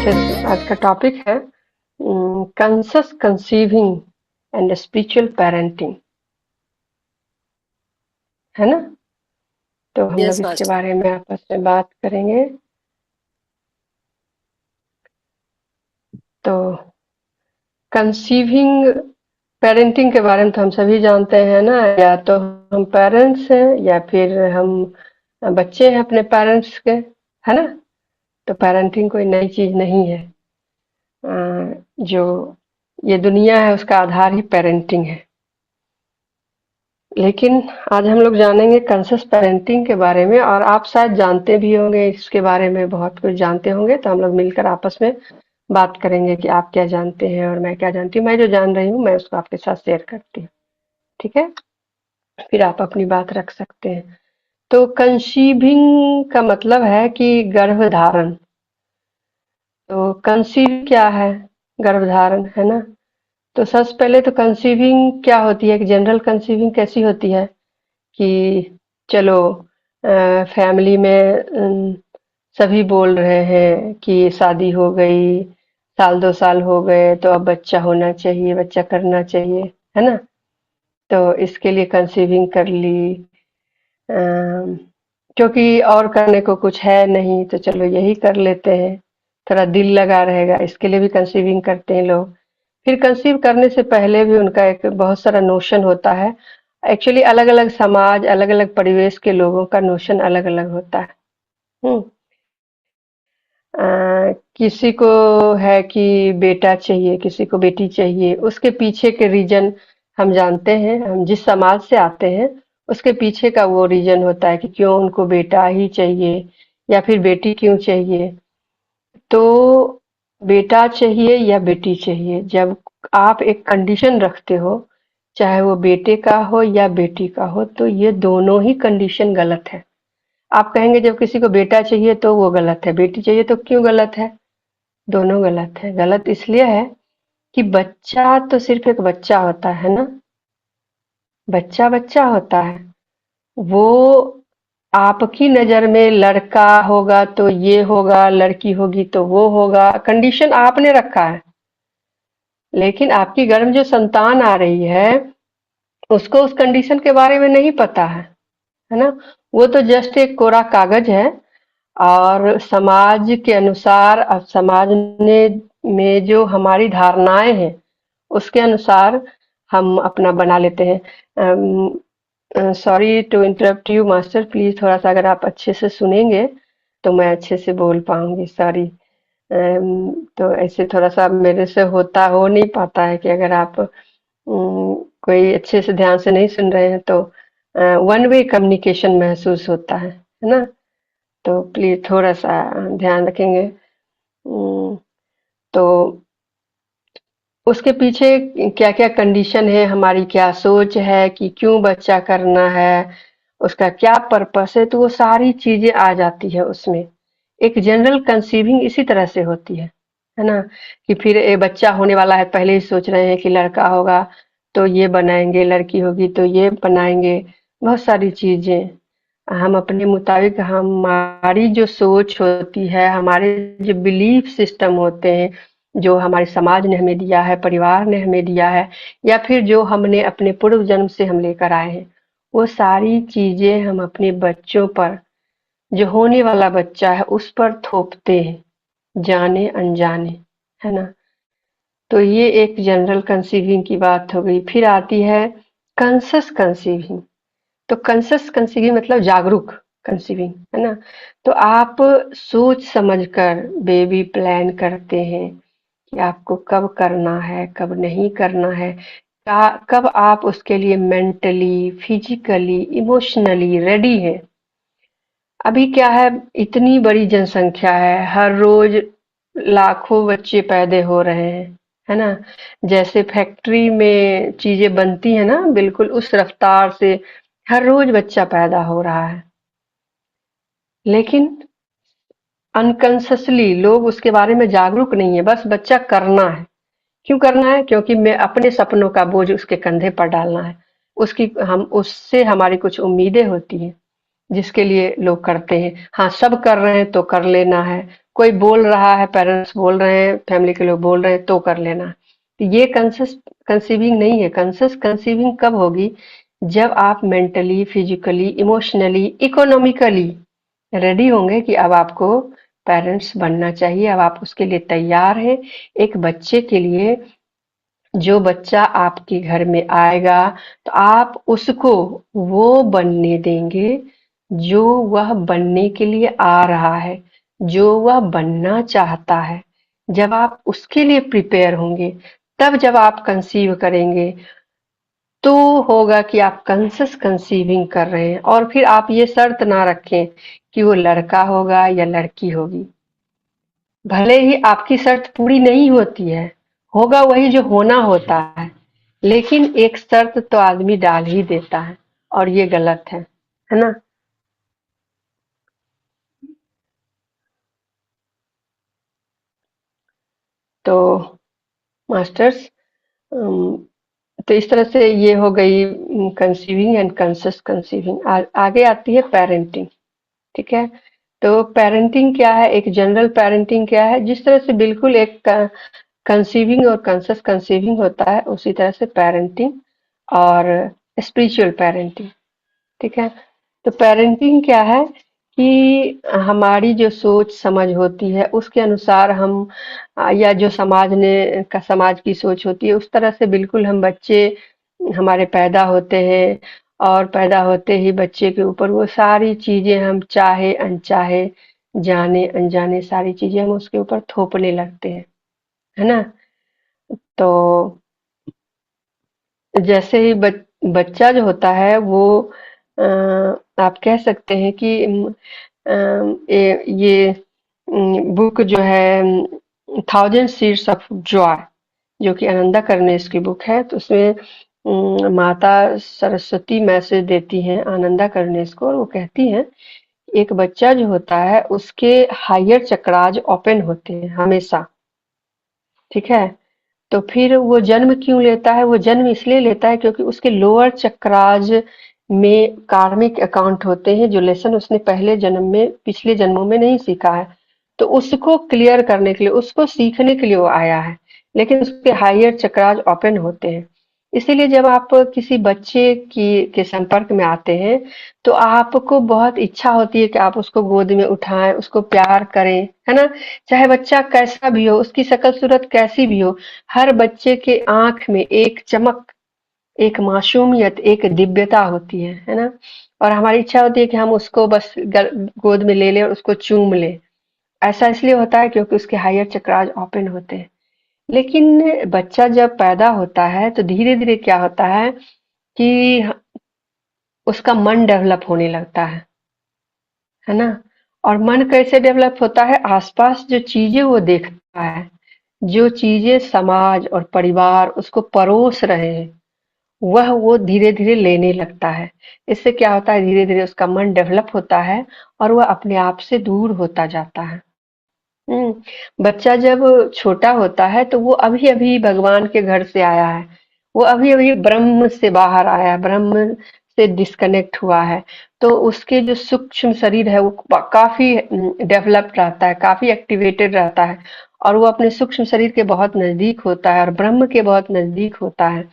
आज का टॉपिक है कंसस कंसीविंग एंड स्पिरिचुअल पेरेंटिंग, है ना। तो हम लोग यस इसके मास्टर। बारे में आपस में बात करेंगे। तो कंसीविंग पेरेंटिंग के बारे में तो हम सभी जानते हैं ना, या तो हम पेरेंट्स हैं या फिर हम बच्चे हैं अपने पेरेंट्स के, है ना। तो पेरेंटिंग कोई नई चीज नहीं है। जो ये दुनिया है उसका आधार ही पेरेंटिंग है। लेकिन आज हम लोग जानेंगे कंसस पेरेंटिंग के बारे में, और आप शायद जानते भी होंगे इसके बारे में, बहुत कुछ जानते होंगे। तो हम लोग मिलकर आपस में बात करेंगे कि आप क्या जानते हैं और मैं क्या जानती हूँ। मैं जो जान रही हूँ मैं उसको आपके साथ शेयर करती हूँ, ठीक है। फिर आप अपनी बात रख सकते हैं। तो कंसीविंग का मतलब है कि गर्भधारण। तो कंसीव क्या है? गर्भधारण, है ना। तो सबसे पहले तो कंसीविंग क्या होती है, कि जनरल कंसीविंग कैसी होती है कि चलो फैमिली में सभी बोल रहे हैं कि शादी हो गई, साल 2 साल हो गए, तो अब बच्चा होना चाहिए, बच्चा करना चाहिए, है ना। तो इसके लिए कंसीविंग कर ली। क्योंकि और करने को कुछ है नहीं तो चलो यही कर लेते हैं, थोड़ा दिल लगा रहेगा, इसके लिए भी कंसीविंग करते हैं लोग। फिर कंसीव करने से पहले भी उनका एक बहुत सारा नोशन होता है। एक्चुअली अलग अलग समाज, अलग अलग परिवेश के लोगों का नोशन अलग अलग होता है। हम्म किसी को है कि बेटा चाहिए, किसी को बेटी चाहिए। उसके पीछे के रीजन हम जानते हैं, हम जिस समाज से आते हैं उसके पीछे का वो रीजन होता है कि क्यों उनको बेटा ही चाहिए या फिर बेटी क्यों चाहिए। तो बेटा चाहिए या बेटी चाहिए, जब आप एक कंडीशन रखते हो, चाहे वो बेटे का हो या बेटी का हो, तो ये दोनों ही कंडीशन गलत है। आप कहेंगे जब किसी को बेटा चाहिए तो वो गलत है, बेटी चाहिए तो क्यों गलत है? दोनों गलत है। गलत इसलिए है कि बच्चा तो सिर्फ एक बच्चा होता है ना, बच्चा बच्चा होता है। वो आपकी नजर में लड़का होगा तो ये होगा, लड़की होगी तो वो होगा, कंडीशन आपने रखा है। लेकिन आपकी गर्भ में जो संतान आ रही है उसको उस कंडीशन के बारे में नहीं पता है ना। वो तो जस्ट एक कोरा कागज है, और समाज के अनुसार, अब समाज ने में जो हमारी धारणाएं हैं उसके अनुसार हम अपना बना लेते हैं। Sorry to interrupt you master, please थोड़ा सा अगर आप अच्छे से सुनेंगे तो मैं अच्छे से बोल पाऊंगी। सॉरी। तो ऐसे थोड़ा सा मेरे से हो नहीं पाता है कि अगर आप कोई अच्छे से ध्यान से नहीं सुन रहे हैं तो वन वे कम्युनिकेशन महसूस होता है ना। तो प्लीज थोड़ा सा ध्यान रखेंगे। तो उसके पीछे क्या-क्या कंडीशन है, हमारी क्या सोच है कि क्यों बच्चा करना है, उसका क्या पर्पस है, तो वो सारी चीजें आ जाती है उसमें। एक जनरल कंसीविंग इसी तरह से होती है ना। कि फिर ये बच्चा होने वाला है, पहले ही सोच रहे हैं कि लड़का होगा तो ये बनाएंगे, लड़की होगी तो ये बनाएंगे, बहुत सारी चीजें। हम अपने मुताबिक, हमारी जो सोच होती है, हमारे जो बिलीफ सिस्टम होते हैं, जो हमारे समाज ने हमें दिया है, परिवार ने हमें दिया है, या फिर जो हमने अपने पूर्व जन्म से हम लेकर आए हैं, वो सारी चीजें हम अपने बच्चों पर, जो होने वाला बच्चा है उस पर थोपते हैं, जाने अनजाने, है ना। तो ये एक जनरल कंसीविंग की बात हो गई। फिर आती है कंसस कंसीविंग। तो कंसस कंसीविंग मतलब जागरूक कंसीविंग, है ना। तो आप सोच समझकर बेबी प्लान करते हैं कि आपको कब करना है, कब नहीं करना है, कब आप उसके लिए मेंटली, फिजिकली, इमोशनली रेडी हैं। अभी क्या है, इतनी बड़ी जनसंख्या है, हर रोज लाखों बच्चे पैदा हो रहे हैं, है ना। जैसे फैक्ट्री में चीजें बनती है ना, बिल्कुल उस रफ्तार से हर रोज बच्चा पैदा हो रहा है। लेकिन अनकॉन्शियसली लोग उसके बारे में जागरूक नहीं है, बस बच्चा करना है। क्यों करना है? क्योंकि मैं अपने सपनों का बोझ उसके कंधे पर डालना है। उसकी हम उससे हमारी कुछ उम्मीदें होती हैं जिसके लिए लोग करते हैं। हाँ, सब कर रहे हैं तो कर लेना है, कोई बोल रहा है, पेरेंट्स बोल रहे हैं, फैमिली के लोग बोल रहे हैं तो कर लेना। तो ये कंसीविंग नहीं है। कंसीविंग कब होगी? जब आप mentally, physically, emotionally, economically ready होंगे कि अब आपको पेरेंट्स बनना चाहिए, अब आप उसके लिए तैयार हैं। एक बच्चे के लिए, जो बच्चा आपके घर में आएगा तो आप उसको वो बनने देंगे जो वह बनने के लिए आ रहा है, जो वह बनना चाहता है। जब आप उसके लिए प्रिपेयर होंगे, तब जब आप कंसीव करेंगे, तो होगा कि आप कंसस कंसीविंग कर रहे हैं। और फिर आप ये शर्त ना रखें कि वो लड़का होगा या लड़की होगी। भले ही आपकी शर्त पूरी नहीं होती है, होगा वही जो होना होता है, लेकिन एक शर्त तो आदमी डाल ही देता है, और ये गलत है ना? तो मास्टर्स, अम, तो इस तरह से ये हो गई कंसीविंग एंड कंसस कंसीविंग। आगे आती है पेरेंटिंग। ठीक है? तो पेरेंटिंग क्या है? एक जनरल पेरेंटिंग क्या है? जिस तरह से बिल्कुल एक कंसीविंग और कंसस कंसीविंग होता है, उसी तरह से पेरेंटिंग और स्पिरिचुअल पेरेंटिंग। ठीक है? तो पेरेंटिंग क्या है कि हमारी जो सोच समझ होती है उसके अनुसार हम या जो समाज की सोच होती है उस तरह से बिल्कुल हम बच्चे हमारे पैदा होते हैं, और पैदा होते ही बच्चे के ऊपर वो सारी चीजें हम चाहे अनचाहे, जाने अनजाने सारी चीजें हम उसके ऊपर थोपने लगते हैं, है ना? तो जैसे ही बच्चा जो होता है वो अ, आप कह सकते हैं कि ये बुक जो है थाउजेंड सीड्स ऑफ जॉय, जो कि आनंदा करनेस की बुक है, तो उसमें माता सरस्वती मैसेज देती हैं आनंदा करनेस को, और वो कहती हैं एक बच्चा जो होता है उसके हायर चक्राज ओपन होते हैं हमेशा। ठीक है? तो फिर वो जन्म क्यों लेता है? वो जन्म इसलिए लेता है क्योंकि उसके लोअर चक्राज में कार्मिक अकाउंट होते हैं, जो लेसन उसने पहले जन्म में, पिछले जन्मों में नहीं सीखा है। तो उसको क्लियर करने के लिए, उसको सीखने के लिए वो आया है, लेकिन उसके हायर चक्राज ओपन होते हैं। इसीलिए जब आप किसी बच्चे की के संपर्क में आते हैं, तो आपको बहुत इच्छा होती है कि आप उसको गोद में उठाएं, उसको प्यार करें, है ना? चाहे बच्चा कैसा भी हो, उसकी शक्ल सूरत कैसी भी हो, हर बच्चे के आंख में एक चमक, एक मासूमियत, एक दिव्यता होती है ना? और हमारी इच्छा होती है कि हम उसको बस गोद में ले लें और उसको चूम लें। ऐसा इसलिए होता है क्योंकि उसके हायर चक्रास ओपन होते हैं। लेकिन बच्चा जब पैदा होता है तो धीरे धीरे क्या होता है कि उसका मन डेवलप होने लगता है ना? और मन कैसे डेवलप होता है? आसपास जो चीजें वो देखता है, जो चीजें समाज और परिवार उसको परोस रहे हैं, वह वो धीरे-धीरे लेने लगता है। इससे क्या होता है, धीरे-धीरे उसका मन डेवलप होता है और वह अपने आप से दूर होता जाता है। बच्चा जब छोटा होता है तो वो अभी-अभी भगवान के घर से आया है। वो अभी-अभी ब्रह्म से बाहर आया है, ब्रह्म से डिस्कनेक्ट हुआ है। तो उसके जो सूक्ष्म शरीर है वो काफ़ी डेवलप्ड रहता है, काफ़ी एक्टिवेटेड रहता है, और वो अपने सूक्ष्म शरीर के बहुत नज़दीक होता है और ब्रह्म के बहुत नज़दीक होता है।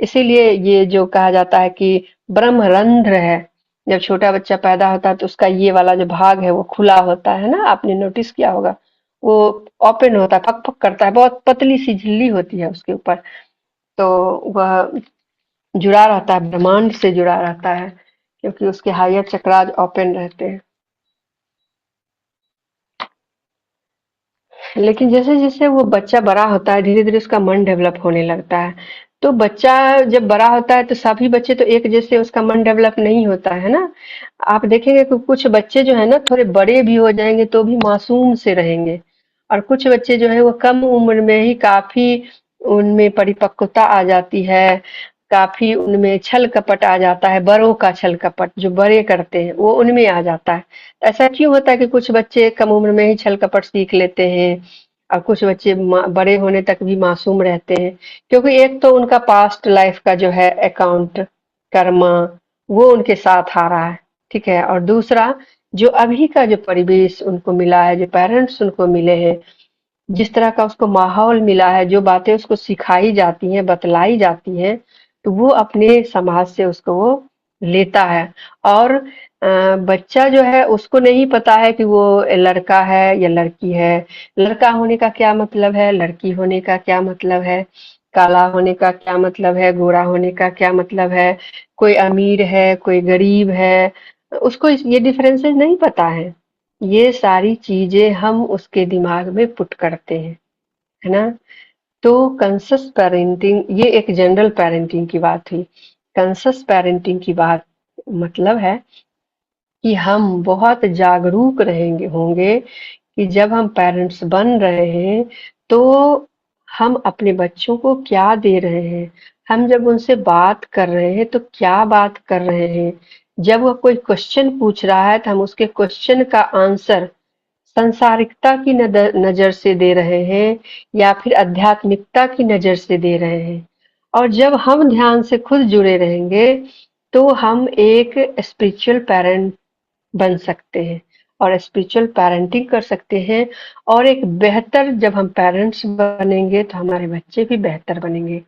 इसीलिए ये जो कहा जाता है कि ब्रह्मरंध्र है, जब छोटा बच्चा पैदा होता है तो उसका ये वाला जो भाग है वो खुला होता है ना, आपने नोटिस किया होगा। वो ओपन होता है, फक फक करता है, बहुत पतली सी झिल्ली होती है उसके ऊपर। तो वह जुड़ा रहता है, ब्रह्मांड से जुड़ा रहता है, क्योंकि उसके हायर चक्रास ओपन रहते हैं। लेकिन जैसे-जैसे वो बच्चा बड़ा होता है, धीरे-धीरे उसका मन डेवलप होने लगता है। तो बच्चा जब बड़ा होता है तो सभी बच्चे तो एक जैसे उसका मन डेवलप नहीं होता है ना। आप देखेंगे कि कुछ बच्चे जो है ना थोड़े बड़े भी हो जाएंगे तो भी मासूम से रहेंगे, और कुछ बच्चे जो है वो कम उम्र में ही काफी उनमें परिपक्वता आ जाती है, काफी उनमें छल कपट आ जाता है, बड़ों का छल कपट जो बड़े करते हैं वो उनमें आ जाता है। ऐसा क्यों होता है कि कुछ बच्चे कम उम्र में ही छल कपट सीख लेते हैं और कुछ बच्चे बड़े होने तक भी मासूम रहते हैं? क्योंकि एक तो उनका पास्ट लाइफ का जो है अकाउंट, कर्मा, वो उनके साथ आ रहा है। ठीक है? और दूसरा जो अभी का जो परिवेश उनको मिला है, जो पेरेंट्स उनको मिले हैं, जिस तरह का उसको माहौल मिला है, जो बातें उसको सिखाई जाती हैं, बतलाई जाती हैं, तो वो अपने समाज से उसको वो लेता है। और बच्चा जो है उसको नहीं पता है कि वो लड़का है या लड़की है, लड़का होने का क्या मतलब है, लड़की होने का क्या मतलब है, काला होने का क्या मतलब है, गोरा होने का क्या मतलब है, कोई अमीर है, कोई गरीब है, उसको ये डिफरेंसेस नहीं पता है। ये सारी चीजें हम उसके दिमाग में पुट करते हैं, है ना? तो कंसस पेरेंटिंग ये एक जनरल पेरेंटिंग की बात हुई। कंसस पेरेंटिंग की बात मतलब है कि हम बहुत जागरूक रहेंगे होंगे कि जब हम पेरेंट्स बन रहे हैं तो हम अपने बच्चों को क्या दे रहे हैं, हम जब उनसे बात कर रहे हैं तो क्या बात कर रहे हैं, जब वो कोई क्वेश्चन पूछ रहा है तो हम उसके क्वेश्चन का आंसर सांसारिकता की नजर से दे रहे हैं या फिर आध्यात्मिकता की नजर से दे रहे हैं। और जब हम ध्यान से खुद जुड़े रहेंगे तो हम एक स्पिरिचुअल पेरेंट बन सकते हैं और स्पिरिचुअल पेरेंटिंग कर सकते हैं। और एक बेहतर जब हम पेरेंट्स बनेंगे तो हमारे बच्चे भी बेहतर बनेंगे।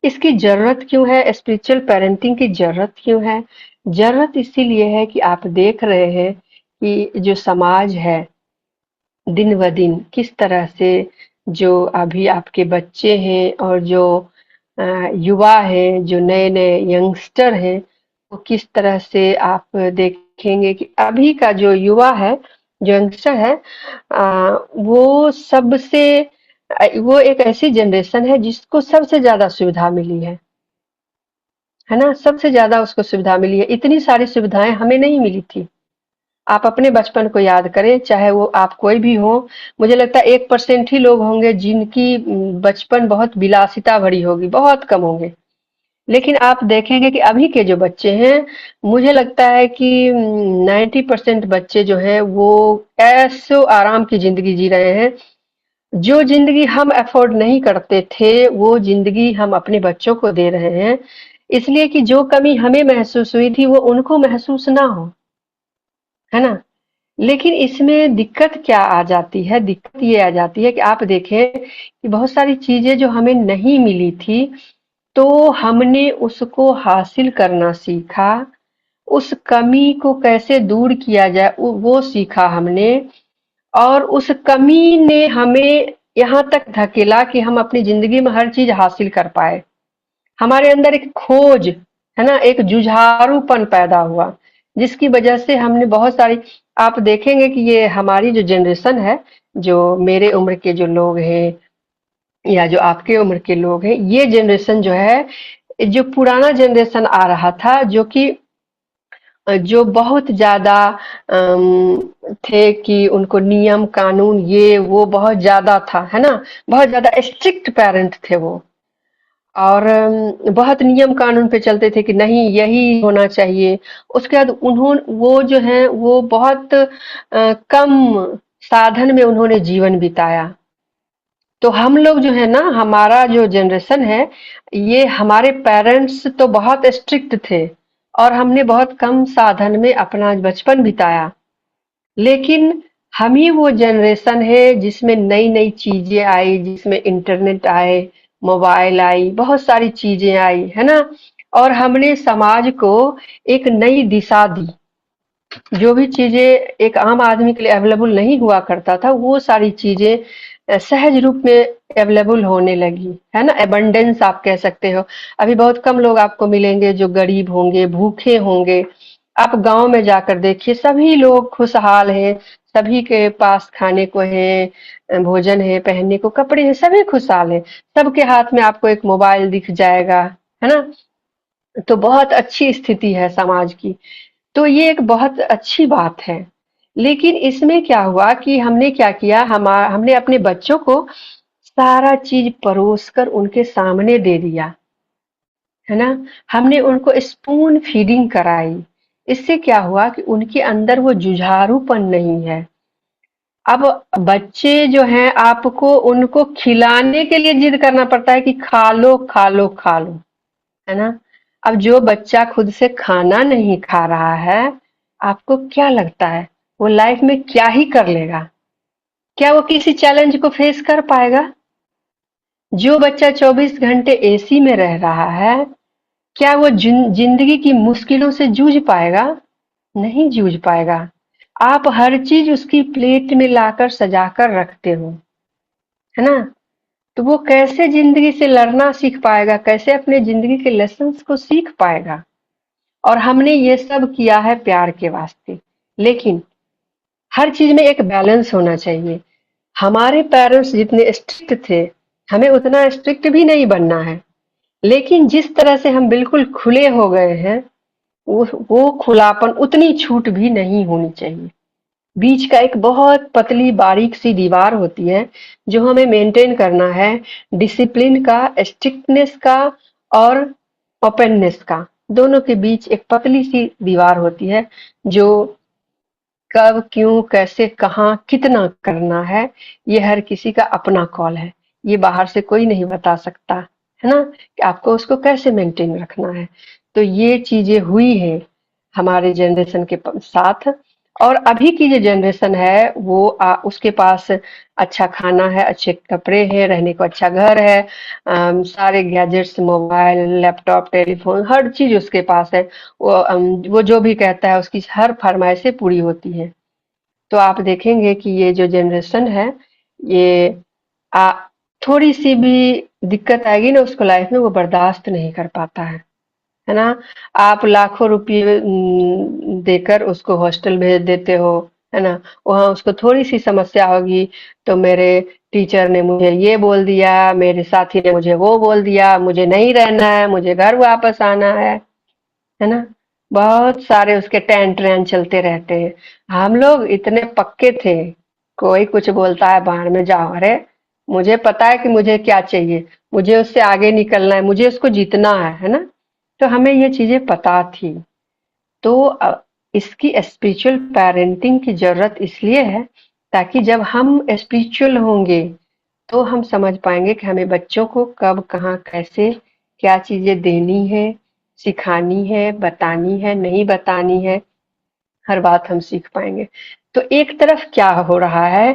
इसकी जरूरत क्यों है, स्पिरिचुअल पेरेंटिंग की जरूरत क्यों है? जरूरत इसीलिए है कि आप देख रहे हैं कि जो समाज है दिन ब दिन किस तरह से, जो अभी आपके बच्चे हैं और जो युवा हैं, जो नए नए यंगस्टर हैं, वो किस तरह से आप देखेंगे कि अभी का जो युवा है, जो यंगस्टर है, वो सबसे वो एक ऐसी जनरेशन है जिसको सबसे ज्यादा सुविधा मिली है ना? सबसे ज्यादा उसको सुविधा मिली है। इतनी सारी सुविधाएं हमें नहीं मिली थी। आप अपने बचपन को याद करें, चाहे वो आप कोई भी हो, मुझे लगता है 1% ही लोग होंगे जिनकी बचपन बहुत विलासिता भरी होगी, बहुत कम होंगे। लेकिन आप देखेंगे कि अभी के जो बच्चे हैं, मुझे लगता है कि 90% बच्चे जो हैं वो ऐसो आराम की जिंदगी जी रहे हैं। जो जिंदगी हम अफोर्ड नहीं करते थे वो जिंदगी हम अपने बच्चों को दे रहे हैं, इसलिए कि जो कमी हमें महसूस हुई थी वो उनको महसूस ना हो, है ना? लेकिन इसमें दिक्कत क्या आ जाती है? दिक्कत ये आ जाती है कि आप देखें कि बहुत सारी चीजें जो हमें नहीं मिली थी, तो हमने उसको हासिल करना सीखा, उस कमी को कैसे दूर किया जाए वो सीखा हमने। और उस कमी ने हमें यहाँ तक धकेला कि हम अपनी जिंदगी में हर चीज हासिल कर पाए। हमारे अंदर एक खोज, है ना, एक जुझारूपन पैदा हुआ, जिसकी वजह से हमने बहुत सारी, आप देखेंगे कि ये हमारी जो जनरेशन है, जो मेरे उम्र के जो लोग हैं या जो आपके उम्र के लोग हैं, ये जनरेशन जो है, जो पुराना जनरेशन आ रहा था, जो कि जो बहुत ज्यादा थे कि उनको नियम कानून ये वो बहुत ज्यादा था, है ना, बहुत ज्यादा स्ट्रिक्ट पेरेंट थे वो। और बहुत नियम कानून पे चलते थे कि नहीं यही होना चाहिए। उसके बाद वो जो है वो बहुत कम साधन में उन्होंने जीवन बिताया। तो हम लोग जो है ना, हमारा जो जनरेशन है, ये हमारे पेरेंट्स तो बहुत स्ट्रिक्ट थे और हमने बहुत कम साधन में अपना बचपन बिताया। लेकिन हम ही वो जनरेशन है जिसमें नई नई चीजें आई, जिसमें इंटरनेट आए, मोबाइल आई, बहुत सारी चीजें आई, है ना? और हमने समाज को एक नई दिशा दी। जो भी चीजें एक आम आदमी के लिए अवेलेबल नहीं हुआ करता था, वो सारी चीजें सहज रूप में अवेलेबल होने लगी, है ना? एबंडेंस आप कह सकते हो। अभी बहुत कम लोग आपको मिलेंगे जो गरीब होंगे, भूखे होंगे। आप गांव में जाकर देखिए, सभी लोग खुशहाल हैं, सभी के पास खाने को है, भोजन है, पहनने को कपड़े हैं, सभी खुशहाल हैं। सबके हाथ में आपको एक मोबाइल दिख जाएगा, है ना? तो बहुत अच्छी स्थिति है समाज की। तो ये एक बहुत अच्छी बात है। लेकिन इसमें क्या हुआ कि हमने क्या किया, हमने अपने बच्चों को सारा चीज परोस कर उनके सामने दे दिया, है ना? हमने उनको स्पून फीडिंग कराई। इससे क्या हुआ कि उनके अंदर वो जुझारूपन नहीं है। अब बच्चे जो हैं, आपको उनको खिलाने के लिए जिद करना पड़ता है कि खा लो खा लो खा लो, है ना? अब जो बच्चा खुद से खाना नहीं खा रहा है, आपको क्या लगता है वो लाइफ में क्या ही कर लेगा? क्या वो किसी चैलेंज को फेस कर पाएगा? जो बच्चा 24 घंटे एसी में रह रहा है, क्या वो जिंदगी की मुश्किलों से जूझ पाएगा? नहीं जूझ पाएगा। आप हर चीज उसकी प्लेट में लाकर सजाकर रखते हो, है ना? तो वो कैसे जिंदगी से लड़ना सीख पाएगा? कैसे अपने जिंदगी के लेसन्स को सीख पाएगा? और हमने ये सब किया है प्यार के वास्ते। लेकिन हर चीज में एक बैलेंस होना चाहिए। हमारे पेरेंट्स जितने स्ट्रिक्ट थे, हमें उतना स्ट्रिक्ट भी नहीं बनना है। लेकिन जिस तरह से हम बिल्कुल खुले हो गए हैं, वो खुलापन उतनी छूट भी नहीं होनी चाहिए। बीच का एक बहुत पतली बारीक सी दीवार होती है जो हमें मेंटेन करना है, डिसिप्लिन का, स्ट्रिक्टनेस का और ओपननेस का। दोनों के बीच एक पतली सी दीवार होती है जो कब, क्यों, कैसे, कहाँ, कितना करना है, ये हर किसी का अपना कॉल है। ये बाहर से कोई नहीं बता सकता, है ना? कि आपको उसको कैसे मेंटेन रखना है। तो ये चीजें हुई है हमारे जनरेशन के साथ। और अभी की जो जनरेशन है वो उसके पास अच्छा खाना है, अच्छे कपड़े हैं, रहने को अच्छा घर है, सारे गैजेट्स, मोबाइल, लैपटॉप, टेलीफोन, हर चीज उसके पास है। वो जो भी कहता है उसकी हर फरमाइशें पूरी होती है। तो आप देखेंगे कि ये जो जनरेशन है, ये आ, थोड़ी सी भी दिक्कत आएगी ना उसको लाइफ में, वो बर्दाश्त नहीं कर पाता है ना? आप लाखों रुपये देकर उसको हॉस्टल भेज देते हो, है ना? वहां उसको थोड़ी सी समस्या होगी तो मेरे टीचर ने मुझे ये बोल दिया, मेरे साथी ने मुझे वो बोल दिया, मुझे नहीं रहना है, मुझे घर वापस आना है ना? बहुत सारे उसके टैन ट्रैन चलते रहते हैं। हम लोग इतने पक्के थे, कोई कुछ बोलता है बाहर में जाओ, अरे मुझे पता है कि मुझे क्या चाहिए, मुझे उससे आगे निकलना है, मुझे उसको जीतना है ना? तो हमें ये चीजें पता थी। तो इसकी स्पिरिचुअल पेरेंटिंग की जरूरत इसलिए है ताकि जब हम स्पिरिचुअल होंगे तो हम समझ पाएंगे कि हमें बच्चों को कब, कहाँ, कैसे, क्या चीजें देनी है, सिखानी है, बतानी है, नहीं बतानी है, हर बात हम सीख पाएंगे। तो एक तरफ क्या हो रहा है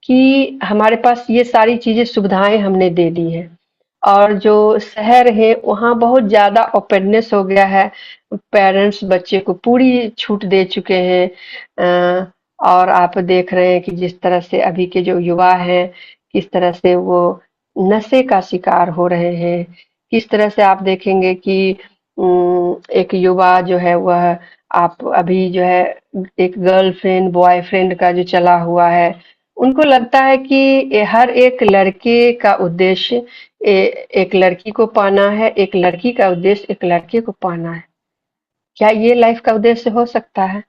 कि हमारे पास ये सारी चीजें, सुविधाएं हमने दे दी हैं, और जो शहर है वहाँ बहुत ज्यादा ओपननेस हो गया है। पेरेंट्स बच्चे को पूरी छूट दे चुके हैं। और आप देख रहे हैं कि जिस तरह से अभी के जो युवा हैं, किस तरह से वो नशे का शिकार हो रहे हैं। किस तरह से आप देखेंगे कि एक युवा जो है वह, आप अभी जो है एक गर्लफ्रेंड बॉयफ्रेंड का जो चला हुआ है, उनको लगता है कि हर एक लड़के का उद्देश्य एक लड़की को पाना है, एक लड़की का उद्देश्य एक लड़के को पाना है। क्या ये लाइफ का उद्देश्य हो सकता है?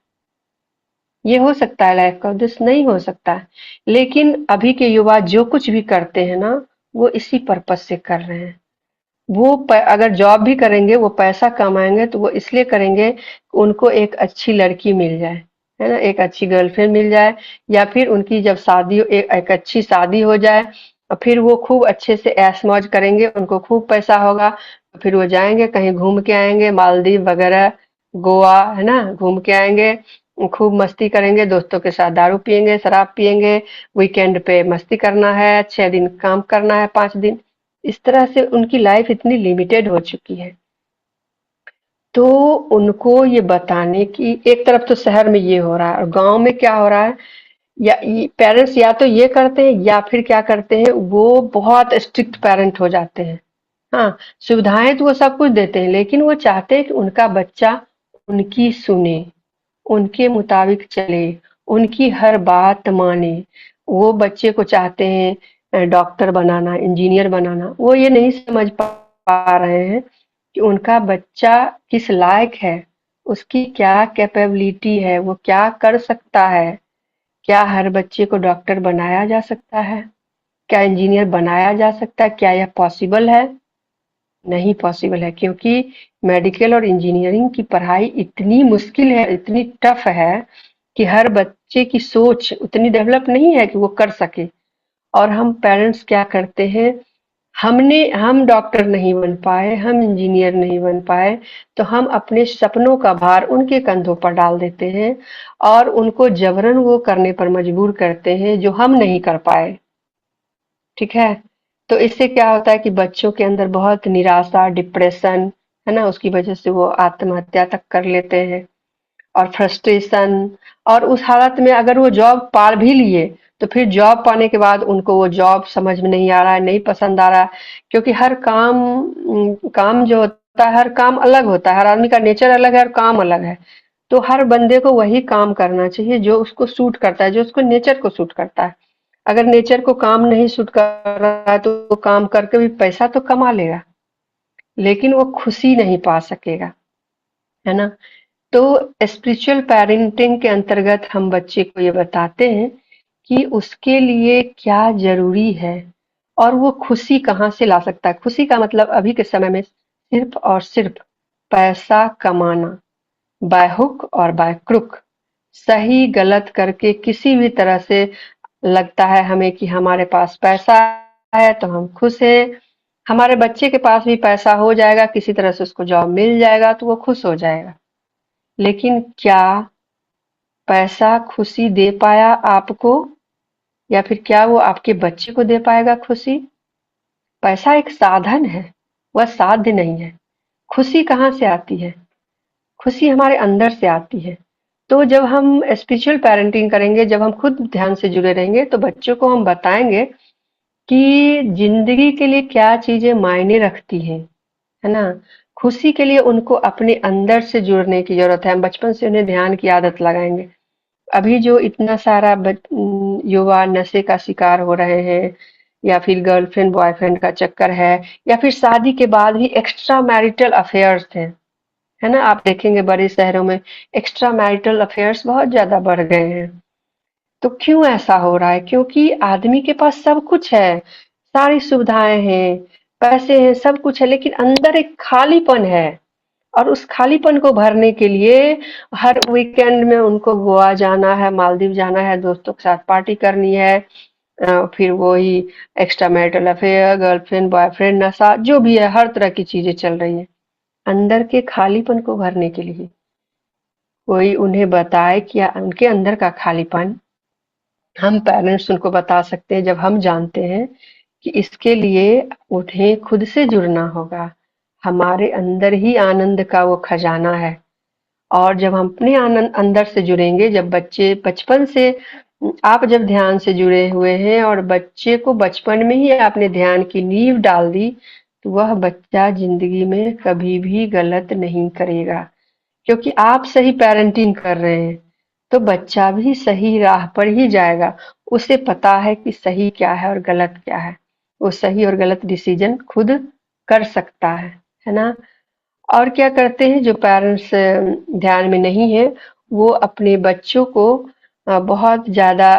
ये हो सकता है लाइफ का उद्देश्य? नहीं हो सकता है। लेकिन अभी के युवा जो कुछ भी करते हैं ना, वो इसी पर्पज से कर रहे हैं। वो अगर जॉब भी करेंगे, वो पैसा कमाएंगे तो वो इसलिए करेंगे कि उनको एक अच्छी लड़की मिल जाए, है ना? एक अच्छी गर्लफ्रेंड मिल जाए, या फिर उनकी जब शादी एक अच्छी शादी हो जाए, और फिर वो खूब अच्छे से ऐश मौज करेंगे, उनको खूब पैसा होगा, तो फिर वो जाएंगे कहीं घूम के आएंगे, मालदीव वगैरह, गोवा, है ना? घूम के आएंगे, खूब मस्ती करेंगे, दोस्तों के साथ दारू पियेंगे, शराब पियेंगे, वीकेंड पे मस्ती करना है, 6 दिन काम करना है, 5 दिन। इस तरह से उनकी लाइफ इतनी लिमिटेड हो चुकी है। तो उनको ये बताने की, एक तरफ तो शहर में ये हो रहा है, और गांव में क्या हो रहा है, या पेरेंट्स या तो ये करते हैं या फिर क्या करते हैं, वो बहुत स्ट्रिक्ट पेरेंट हो जाते हैं। हाँ, सुविधाएं तो वो सब कुछ देते हैं, लेकिन वो चाहते हैं कि उनका बच्चा उनकी सुने, उनके मुताबिक चले, उनकी हर बात माने। वो बच्चे को चाहते हैं डॉक्टर बनाना, इंजीनियर बनाना। वो ये नहीं समझ पा रहे हैं कि उनका बच्चा किस लायक है, उसकी क्या कैपेबिलिटी है, वो क्या कर सकता है। क्या हर बच्चे को डॉक्टर बनाया जा सकता है? क्या इंजीनियर बनाया जा सकता है? क्या यह पॉसिबल है? नहीं पॉसिबल है, क्योंकि मेडिकल और इंजीनियरिंग की पढ़ाई इतनी मुश्किल है, इतनी टफ है कि हर बच्चे की सोच उतनी डेवलप नहीं है कि वो कर सके। और हम पेरेंट्स क्या करते हैं, हम डॉक्टर नहीं बन पाए, हम इंजीनियर नहीं बन पाए, तो हम अपने सपनों का भार उनके कंधों पर डाल देते हैं और उनको जबरन वो करने पर मजबूर करते हैं जो हम नहीं कर पाए। ठीक है? तो इससे क्या होता है कि बच्चों के अंदर बहुत निराशा, डिप्रेशन, है ना? उसकी वजह से वो आत्महत्या तक कर लेते हैं। और फ्रस्ट्रेशन, और उस हालत में अगर वो जॉब पा भी लिए तो फिर जॉब पाने के बाद उनको वो जॉब समझ में नहीं आ रहा है, नहीं पसंद आ रहा है, क्योंकि हर काम काम जो होता है, हर काम अलग होता है, हर आदमी का नेचर अलग है और काम अलग है। तो हर बंदे को वही काम करना चाहिए जो उसको सूट करता है, जो उसको नेचर को सूट करता है। अगर नेचर को काम नहीं सूट कर रहा है तो वो काम करके भी पैसा तो कमा लेगा, लेकिन वो खुशी नहीं पा सकेगा, है ना? तो स्पिरिचुअल पेरेंटिंग के अंतर्गत हम बच्चे को ये बताते हैं कि उसके लिए क्या जरूरी है और वो खुशी कहाँ से ला सकता है। खुशी का मतलब अभी के समय में सिर्फ और सिर्फ पैसा कमाना, बाय हुक और बाय क्रुक, सही गलत करके किसी भी तरह से लगता है हमें कि हमारे पास पैसा है तो हम खुश हैं। हमारे बच्चे के पास भी पैसा हो जाएगा, किसी तरह से उसको जॉब मिल जाएगा तो वो खुश हो जाएगा। लेकिन क्या पैसा खुशी दे पाया आपको, या फिर क्या वो आपके बच्चे को दे पाएगा खुशी? पैसा एक साधन है, वह साध्य नहीं है। खुशी कहाँ से आती है? खुशी हमारे अंदर से आती है। तो जब हम स्पिरिचुअल पेरेंटिंग करेंगे, जब हम खुद ध्यान से जुड़े रहेंगे तो बच्चों को हम बताएंगे कि जिंदगी के लिए क्या चीजें मायने रखती हैं, है ना? खुशी के लिए उनको अपने अंदर से जुड़ने की जरूरत है। हम बचपन से उन्हें ध्यान की आदत लगाएंगे। अभी जो इतना सारा युवा नशे का शिकार हो रहे हैं, या फिर गर्लफ्रेंड बॉयफ्रेंड का चक्कर है, या फिर शादी के बाद भी एक्स्ट्रा मैरिटल अफेयर्स हैं, है ना? आप देखेंगे बड़े शहरों में एक्स्ट्रा मैरिटल अफेयर्स बहुत ज्यादा बढ़ गए हैं। तो क्यों ऐसा हो रहा है? क्योंकि आदमी के पास सब कुछ है, सारी सुविधाएं हैं, पैसे हैं, सब कुछ है, लेकिन अंदर एक खालीपन है। और उस खालीपन को भरने के लिए हर वीकेंड में उनको गोवा जाना है, मालदीव जाना है, दोस्तों के साथ पार्टी करनी है, फिर वही extra marital affair, girlfriend boyfriend, नशा, जो भी है, हर तरह की चीजें चल रही हैं अंदर के खालीपन को भरने के लिए। कोई उन्हें बताए कि उनके अंदर का खालीपन हम पेरेंट्स उनको बता सकते हैं, जब हम जानते हैं कि इसके लिए उन्हें खुद से जुड़ना होगा। हमारे अंदर ही आनंद का वो खजाना है। और जब हम अपने आनंद अंदर से जुड़ेंगे, जब बच्चे बचपन से, आप जब ध्यान से जुड़े हुए हैं और बच्चे को बचपन में ही आपने ध्यान की नींव डाल दी, तो वह बच्चा जिंदगी में कभी भी गलत नहीं करेगा, क्योंकि आप सही पेरेंटिंग कर रहे हैं। तो बच्चा भी सही राह पर ही जाएगा। उसे पता है कि सही क्या है और गलत क्या है। वो सही और गलत डिसीजन खुद कर सकता है ना? और क्या करते हैं जो पेरेंट्स ध्यान में नहीं है, वो अपने बच्चों को बहुत ज्यादा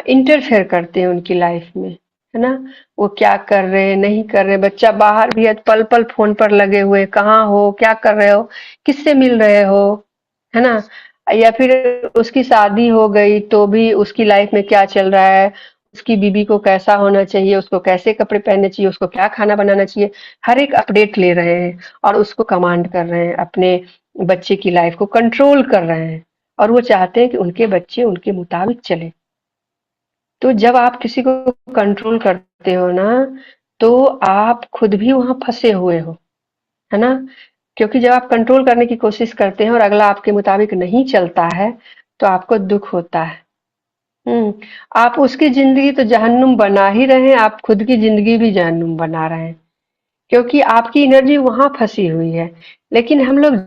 इंटरफेयर करते हैं उनकी लाइफ में, है ना? वो क्या कर रहे हैं, नहीं कर रहे, बच्चा बाहर भी है पल पल फोन पर लगे हुए, कहाँ हो, क्या कर रहे हो, किससे मिल रहे हो, है ना? या फिर उसकी शादी हो गई तो भी उसकी लाइफ में क्या चल रहा है, उसकी बीबी को कैसा होना चाहिए, उसको कैसे कपड़े पहनने चाहिए, उसको क्या खाना बनाना चाहिए, हर एक अपडेट ले रहे हैं और उसको कमांड कर रहे हैं, अपने बच्चे की लाइफ को कंट्रोल कर रहे हैं, और वो चाहते हैं कि उनके बच्चे उनके मुताबिक चले। तो जब आप किसी को कंट्रोल करते हो ना, तो आप खुद भी वहां फंसे हुए हो, है ना? क्योंकि जब आप कंट्रोल करने की कोशिश करते हैं और अगला आपके मुताबिक नहीं चलता है, तो आपको दुख होता है। आप उसकी जिंदगी तो जहन्नुम बना ही रहे हैं, आप खुद की जिंदगी भी जहन्नुम बना रहे हैं, क्योंकि आपकी एनर्जी वहां फंसी हुई है। लेकिन हम लोग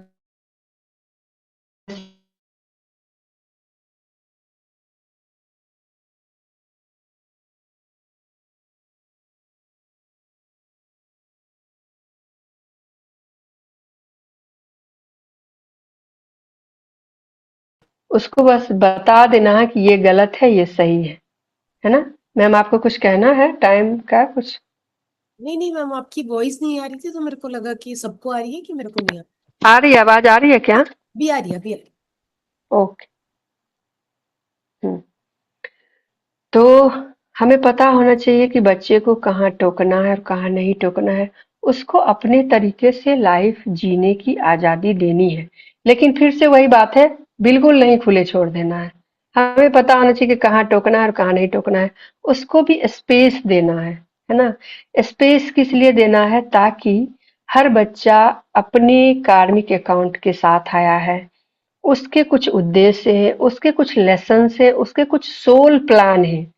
उसको बस बता देना है कि ये गलत है, ये सही है ना? मैम आपको कुछ कहना है, टाइम का कुछ? नहीं नहीं मैम, आपकी वॉइस नहीं आ रही थी तो मेरे को लगा कि सबको आ रही है कि मेरे को नहीं आ आ रही है, आवाज आ रही है क्या? भी आ रही है, अभी आ रही ओके। हम्म, तो हमें पता होना चाहिए कि बच्चे को कहाँ टोकना है और कहाँ नहीं टोकना है। उसको अपने तरीके से लाइफ जीने की आज़ादी देनी है। लेकिन फिर से वही बात है, बिल्कुल नहीं खुले छोड़ देना है। हमें पता होना चाहिए कि कहाँ टोकना है और कहाँ नहीं टोकना है। उसको भी स्पेस देना है ना? स्पेस किस लिए देना है? ताकि हर बच्चा अपने कार्मिक अकाउंट के साथ आया है। उसके कुछ उद्देश्य हैं, उसके कुछ लेसन्स हैं, उसके कुछ सोल प्लान हैं।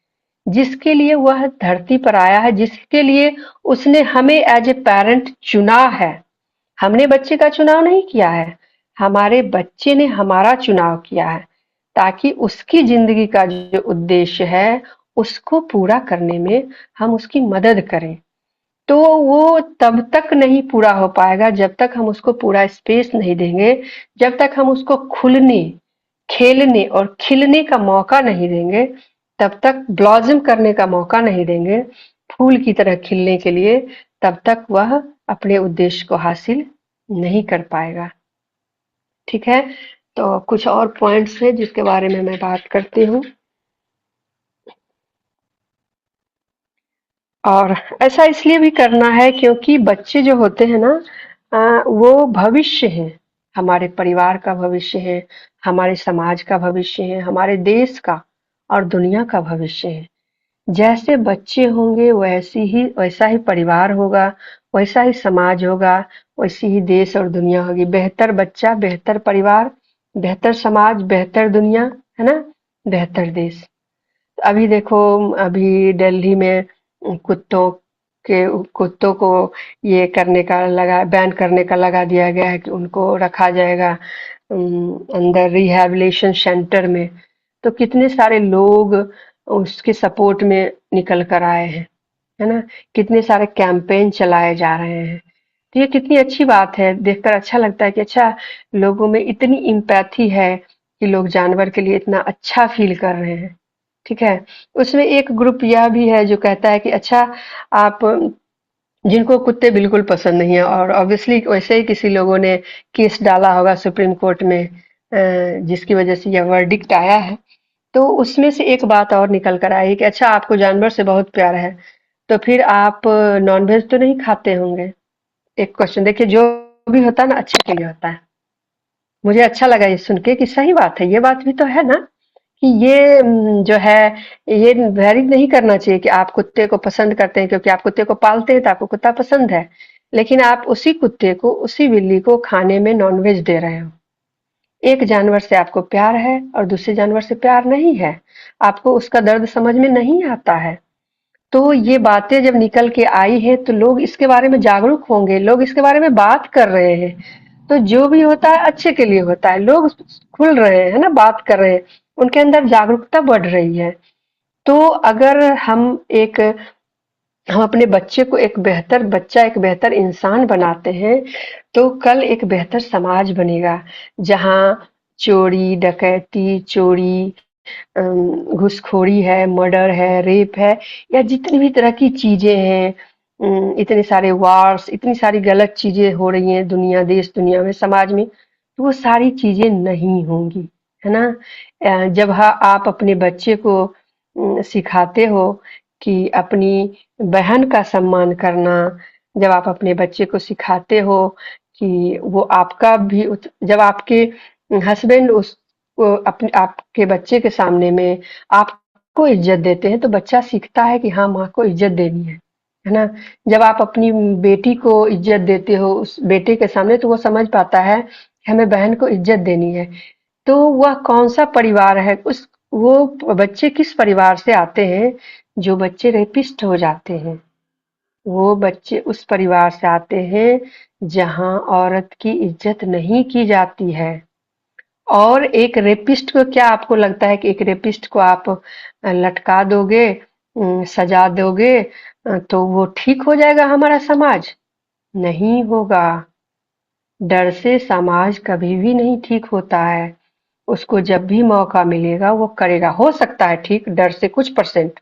जिसके लिए वह धरती पर आया है, जिसके लिए उसने हमें एज ए पेरेंट चुना है। हमने बच्चे का चुनाव नहीं किया है, हमारे बच्चे ने हमारा चुनाव किया है, ताकि उसकी जिंदगी का जो उद्देश्य है उसको पूरा करने में हम उसकी मदद करें। तो वो तब तक नहीं पूरा हो पाएगा जब तक हम उसको पूरा स्पेस नहीं देंगे, जब तक हम उसको खुलने, खेलने और खिलने का मौका नहीं देंगे, तब तक ब्लॉसम करने का मौका नहीं देंगे, फूल की तरह खिलने के लिए, तब तक वह अपने उद्देश्य को हासिल नहीं कर पाएगा। ठीक है? तो कुछ और पॉइंट्स हैं जिसके बारे में मैं बात करती हूँ। और ऐसा इसलिए भी करना है क्योंकि बच्चे जो होते हैं ना, वो भविष्य हैं, हमारे परिवार का भविष्य है, हमारे समाज का भविष्य है, हमारे देश का और दुनिया का भविष्य है। जैसे बच्चे होंगे वैसा ही परिवार होगा, वैसा ही समाज होगा, वैसी ही देश और दुनिया होगी। बेहतर बच्चा, बेहतर परिवार, बेहतर समाज, बेहतर दुनिया, है ना? बेहतर देश। अभी देखो, अभी दिल्ली में कुत्तों के कुत्तों को ये करने का लगा, बैन करने का लगा दिया गया है कि उनको रखा जाएगा अंदर रिहैबिलिटेशन सेंटर में। तो कितने सारे लोग उसके सपोर्ट में निकल कर आए हैं, है ना? कितने सारे कैंपेन चलाए जा रहे हैं। तो ये कितनी अच्छी बात है, देखकर अच्छा लगता है कि अच्छा, लोगों में इतनी इम्पैथी है कि लोग जानवर के लिए इतना अच्छा फील कर रहे हैं। ठीक है? उसमें एक ग्रुप यह भी है जो कहता है कि अच्छा, आप जिनको कुत्ते बिल्कुल पसंद नहीं है, और ऑब्वियसली वैसे ही किसी लोगों ने केस डाला होगा सुप्रीम कोर्ट में, जिसकी वजह से यह वर्डिक्ट आया है। तो उसमें से एक बात और निकल कर आई कि अच्छा, आपको जानवर से बहुत प्यार है, तो फिर आप नॉनवेज तो नहीं खाते होंगे? एक क्वेश्चन देखिए, जो भी होता है ना अच्छे के लिए होता है। मुझे अच्छा लगा ये सुन के कि सही बात है, ये बात भी तो है ना, कि ये जो है, ये वैलिड नहीं करना चाहिए कि आप कुत्ते को पसंद करते हैं क्योंकि आप कुत्ते को पालते हैं तो आपको कुत्ता पसंद है, लेकिन आप उसी कुत्ते को, उसी बिल्ली को खाने में नॉनवेज दे रहे हो। एक जानवर से आपको प्यार है और दूसरे जानवर से प्यार नहीं है, आपको उसका दर्द समझ में नहीं आता है। तो ये बातें जब निकल के आई हैं तो लोग इसके बारे में जागरूक होंगे, लोग इसके बारे में बात कर रहे हैं। तो जो भी होता है अच्छे के लिए होता है, लोग खुल रहे हैं, है ना, बात कर रहे हैं, उनके अंदर जागरूकता बढ़ रही है। तो अगर हम अपने बच्चे को एक बेहतर बच्चा, एक बेहतर इंसान बनाते हैं, तो कल एक बेहतर समाज बनेगा, जहाँ चोरी, डकैती, चोरी, घूसखोरी है, मर्डर है, रेप है, या जितनी भी तरह की चीजें हैं, इतने सारे वार्स, इतनी सारी गलत चीजें हो रही हैं दुनिया, देश दुनिया में, समाज में, तो वो सारी चीजें नहीं होंगी, है ना? जब आप अपने बच्चे को सिखाते हो कि अपनी बहन का सम्मान करना, जब आप अपने बच्चे को सिखाते हो कि वो आपका भी जब आपके हस्बैंड उस वो अपने आपके बच्चे के सामने में आपको इज्जत देते हैं, तो बच्चा सीखता है कि हाँ, माँ को इज्जत देनी है ना? जब आप अपनी बेटी को इज्जत देते हो उस बेटे के सामने, तो वो समझ पाता है कि हमें बहन को इज्जत देनी है। तो वह कौन सा परिवार है, उस वो बच्चे किस परिवार से आते हैं? जो बच्चे रेपिस्ट हो जाते हैं, वो बच्चे उस परिवार से आते हैं जहाँ औरत की इज्जत नहीं की जाती है। और एक रेपिस्ट को, क्या आपको लगता है कि एक रेपिस्ट को आप लटका दोगे, सजा दोगे, तो वो ठीक हो जाएगा हमारा समाज? नहीं होगा। डर से समाज कभी भी नहीं ठीक होता है। उसको जब भी मौका मिलेगा वो करेगा। हो सकता है ठीक, डर से कुछ परसेंट,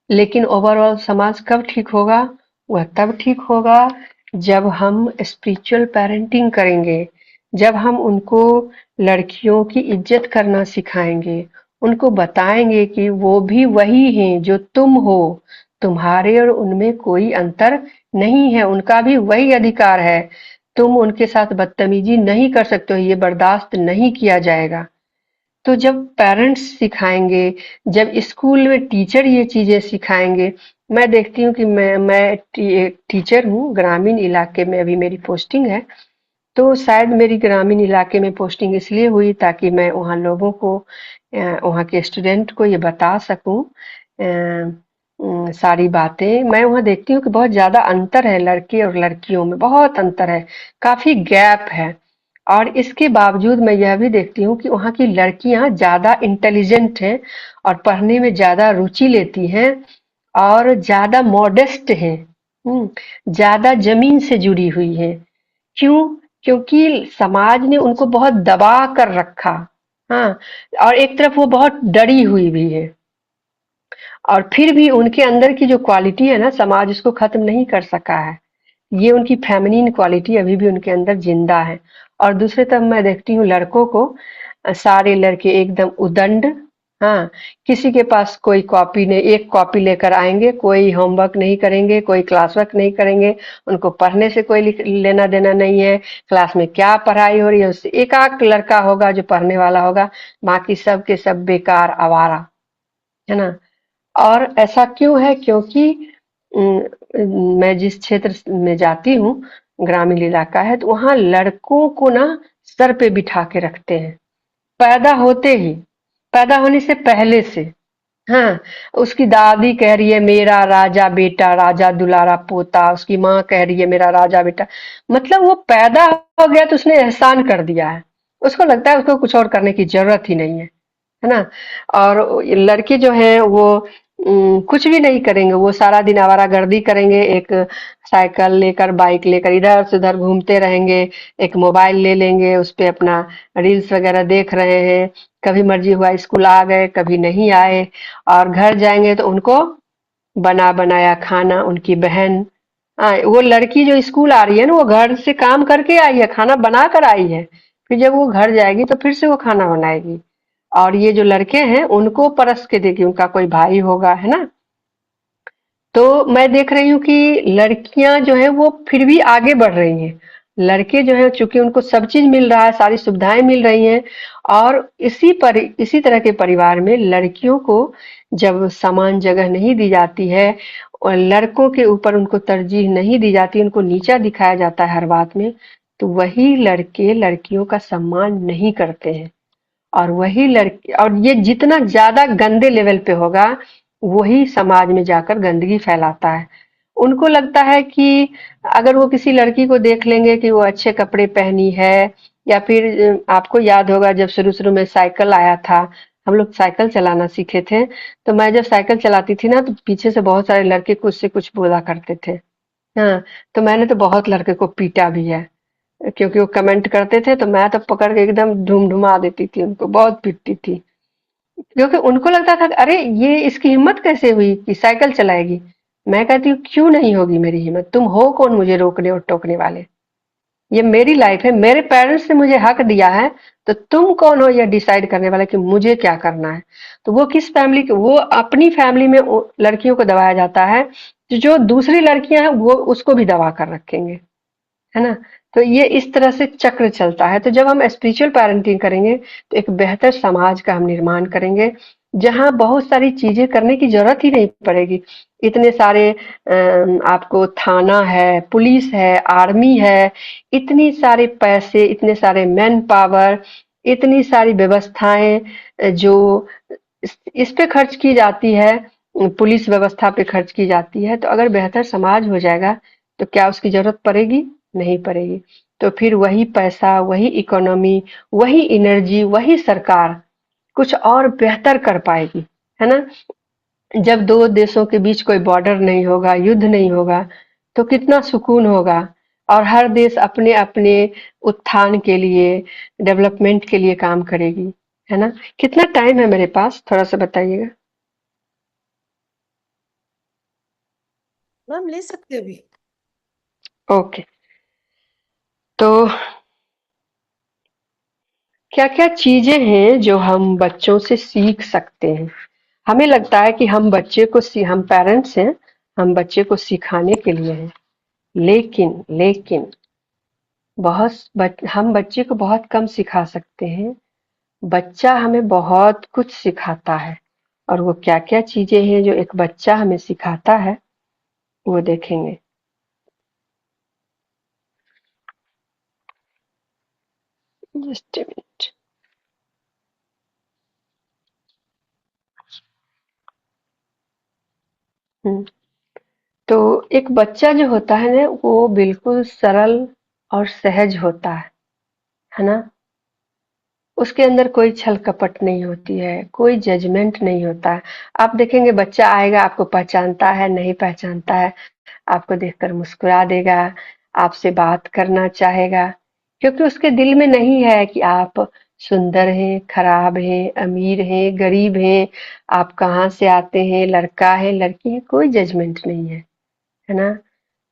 लेकिन ओवरऑल समाज कब ठीक होगा? वह तब ठीक होगा जब हम स्पिरिचुअल पेरेंटिंग करेंगे, जब हम उनको लड़कियों की इज्जत करना सिखाएंगे, उनको बताएंगे कि वो भी वही हैं जो तुम हो, तुम्हारे और उनमें कोई अंतर नहीं है, उनका भी वही अधिकार है, तुम उनके साथ बदतमीजी नहीं कर सकते हो, ये बर्दाश्त नहीं किया जाएगा। तो जब पेरेंट्स सिखाएंगे, जब स्कूल में टीचर ये चीजें सिखाएंगे, मैं देखती हूँ कि मैं टीचर हूँ, ग्रामीण इलाके में अभी मेरी पोस्टिंग है। तो शायद मेरी ग्रामीण इलाके में पोस्टिंग इसलिए हुई ताकि मैं वहाँ लोगों को वहाँ के स्टूडेंट को ये बता सकूं सारी बातें। मैं वहाँ देखती हूँ कि बहुत ज़्यादा अंतर है, लड़के और लड़कियों में बहुत अंतर है, काफ़ी गैप है। और इसके बावजूद मैं यह भी देखती हूँ कि वहाँ की लड़कियाँ ज़्यादा इंटेलिजेंट हैं और पढ़ने में ज़्यादा रुचि लेती हैं और ज़्यादा मॉडेस्ट हैं, ज़्यादा ज़मीन से जुड़ी हुई हैं। क्यों? क्योंकि समाज ने उनको बहुत दबा कर रखा। हाँ, और एक तरफ वो बहुत डरी हुई भी है, और फिर भी उनके अंदर की जो क्वालिटी है ना, समाज उसको खत्म नहीं कर सका है। ये उनकी फेमिनिन क्वालिटी अभी भी उनके अंदर जिंदा है। और दूसरी तरफ मैं देखती हूँ लड़कों को, सारे लड़के एकदम उदंड। हाँ, किसी के पास कोई कॉपी नहीं, एक कॉपी लेकर आएंगे, कोई होमवर्क नहीं करेंगे, कोई क्लास वर्क नहीं करेंगे, उनको पढ़ने से कोई लेना देना नहीं है, क्लास में क्या पढ़ाई हो रही है उससे। एक आध लड़का होगा जो पढ़ने वाला होगा, बाकी सब के सब बेकार आवारा, है ना। और ऐसा क्यों है? क्योंकि उम, मैं जिस क्षेत्र में जाती हूँ, ग्रामीण इलाका है, तो वहाँ लड़कों को ना सर पे बिठा के रखते हैं, पैदा होते ही, पैदा होने से पहले से। हाँ, उसकी दादी कह रही है मेरा राजा बेटा, राजा दुलारा पोता, उसकी माँ कह रही है मेरा राजा बेटा। मतलब वो पैदा हो गया तो उसने एहसान कर दिया है। उसको लगता है उसको कुछ और करने की जरूरत ही नहीं है ना? और लड़के जो हैं वो कुछ भी नहीं करेंगे, वो सारा दिन आवारागर्दी करेंगे, एक साइकिल लेकर, बाइक लेकर इधर से उधर घूमते रहेंगे, एक मोबाइल ले लेंगे, उस पे अपना रील्स वगैरह देख रहे हैं, कभी मर्जी हुआ स्कूल आ गए, कभी नहीं आए, और घर जाएंगे तो उनको बना बनाया खाना, उनकी बहन, वो लड़की जो स्कूल आ रही है ना, वो घर से काम करके आई है, खाना बना कर आई है, फिर जब वो घर जाएगी तो फिर से वो खाना बनाएगी, और ये जो लड़के हैं उनको परस के देगी, उनका कोई भाई होगा, है ना। तो मैं देख रही हूँ कि लड़कियां जो है वो फिर भी आगे बढ़ रही हैं, लड़के जो है चूंकि उनको सब चीज मिल रहा है, सारी सुविधाएं मिल रही हैं, और इसी तरह के परिवार में लड़कियों को जब समान जगह नहीं दी जाती है और लड़कों के ऊपर उनको तरजीह नहीं दी जाती, उनको नीचा दिखाया जाता है हर बात में, तो वही लड़के लड़कियों का सम्मान नहीं करते हैं। और वही लड़की, और ये जितना ज्यादा गंदे लेवल पे होगा, वही समाज में जाकर गंदगी फैलाता है। उनको लगता है कि अगर वो किसी लड़की को देख लेंगे कि वो अच्छे कपड़े पहनी है, या फिर आपको याद होगा जब शुरू शुरू में साइकिल आया था, हम लोग साइकिल चलाना सीखे थे, तो मैं जब साइकिल चलाती थी ना, तो पीछे से बहुत सारे लड़के कुछ से कुछ बोला करते थे। हाँ, तो मैंने तो बहुत लड़के को पीटा भी है, क्योंकि वो कमेंट करते थे, तो मैं तो पकड़ के एकदम ढूम-ढुमा देती थी उनको, बहुत पीटती थी। क्योंकि उनको लगता था कि अरे ये इसकी हिम्मत कैसे हुई कि साइकिल चलाएगी? मैं कहती हूँ क्यों नहीं होगी मेरी हिम्मत? तुम हो कौन मुझे रोकने और टोकने वाले? ये मेरी लाइफ है, मेरे पेरेंट्स ने मुझे हक दिया है, तो तुम कौन हो यह डिसाइड करने वाला कि मुझे क्या करना है? तो वो किस फैमिली के, वो अपनी फैमिली में लड़कियों को दबाया जाता है, तो जो दूसरी लड़कियां हैं वो उसको भी दबा कर रखेंगे, है ना? तो ये इस तरह से चक्र चलता है। तो जब हम स्पिरिचुअल पेरेंटिंग करेंगे, तो एक बेहतर समाज का हम निर्माण करेंगे, जहाँ बहुत सारी चीजें करने की जरूरत ही नहीं पड़ेगी। इतने सारे आपको थाना है, पुलिस है, आर्मी है, इतनी सारे पैसे, इतने सारे मैन पावर, इतनी सारी व्यवस्थाएं जो इस पे खर्च की जाती है, पुलिस व्यवस्था पे खर्च की जाती है, तो अगर बेहतर समाज हो जाएगा, तो क्या उसकी जरूरत पड़ेगी? नहीं पड़ेगी। तो फिर वही पैसा, वही इकोनॉमी, वही एनर्जी, वही सरकार कुछ और बेहतर कर पाएगी, है ना। जब दो देशों के बीच कोई बॉर्डर नहीं होगा, युद्ध नहीं होगा, तो कितना सुकून होगा, और हर देश अपने अपने उत्थान के लिए, डेवलपमेंट के लिए काम करेगी, है ना। कितना टाइम है मेरे पास, थोड़ा सा बताइएगा। मैम ले सकते हो अभी। ओके। तो क्या-क्या चीजें हैं जो हम बच्चों से सीख सकते हैं? हमें लगता है कि हम पेरेंट्स हैं, हम बच्चे को सिखाने के लिए हैं। लेकिन लेकिन हम बच्चे को बहुत कम सिखा सकते हैं। बच्चा हमें बहुत कुछ सिखाता है, और वो क्या-क्या चीजें हैं जो एक बच्चा हमें सिखाता है, वो देखेंगे। Just a minute. हम्म, तो एक बच्चा जो होता है ना, वो बिल्कुल सरल और सहज होता है ना? उसके अंदर कोई छल कपट नहीं होती है, कोई जजमेंट नहीं होता है। आप देखेंगे बच्चा आएगा, आपको पहचानता है, नहीं पहचानता है, आपको देखकर मुस्कुरा देगा, आपसे बात करना चाहेगा, क्योंकि उसके दिल में नहीं है कि आप सुंदर हैं, खराब हैं, अमीर हैं, गरीब हैं, आप कहाँ से आते हैं, लड़का है, लड़की है, कोई जजमेंट नहीं है ना?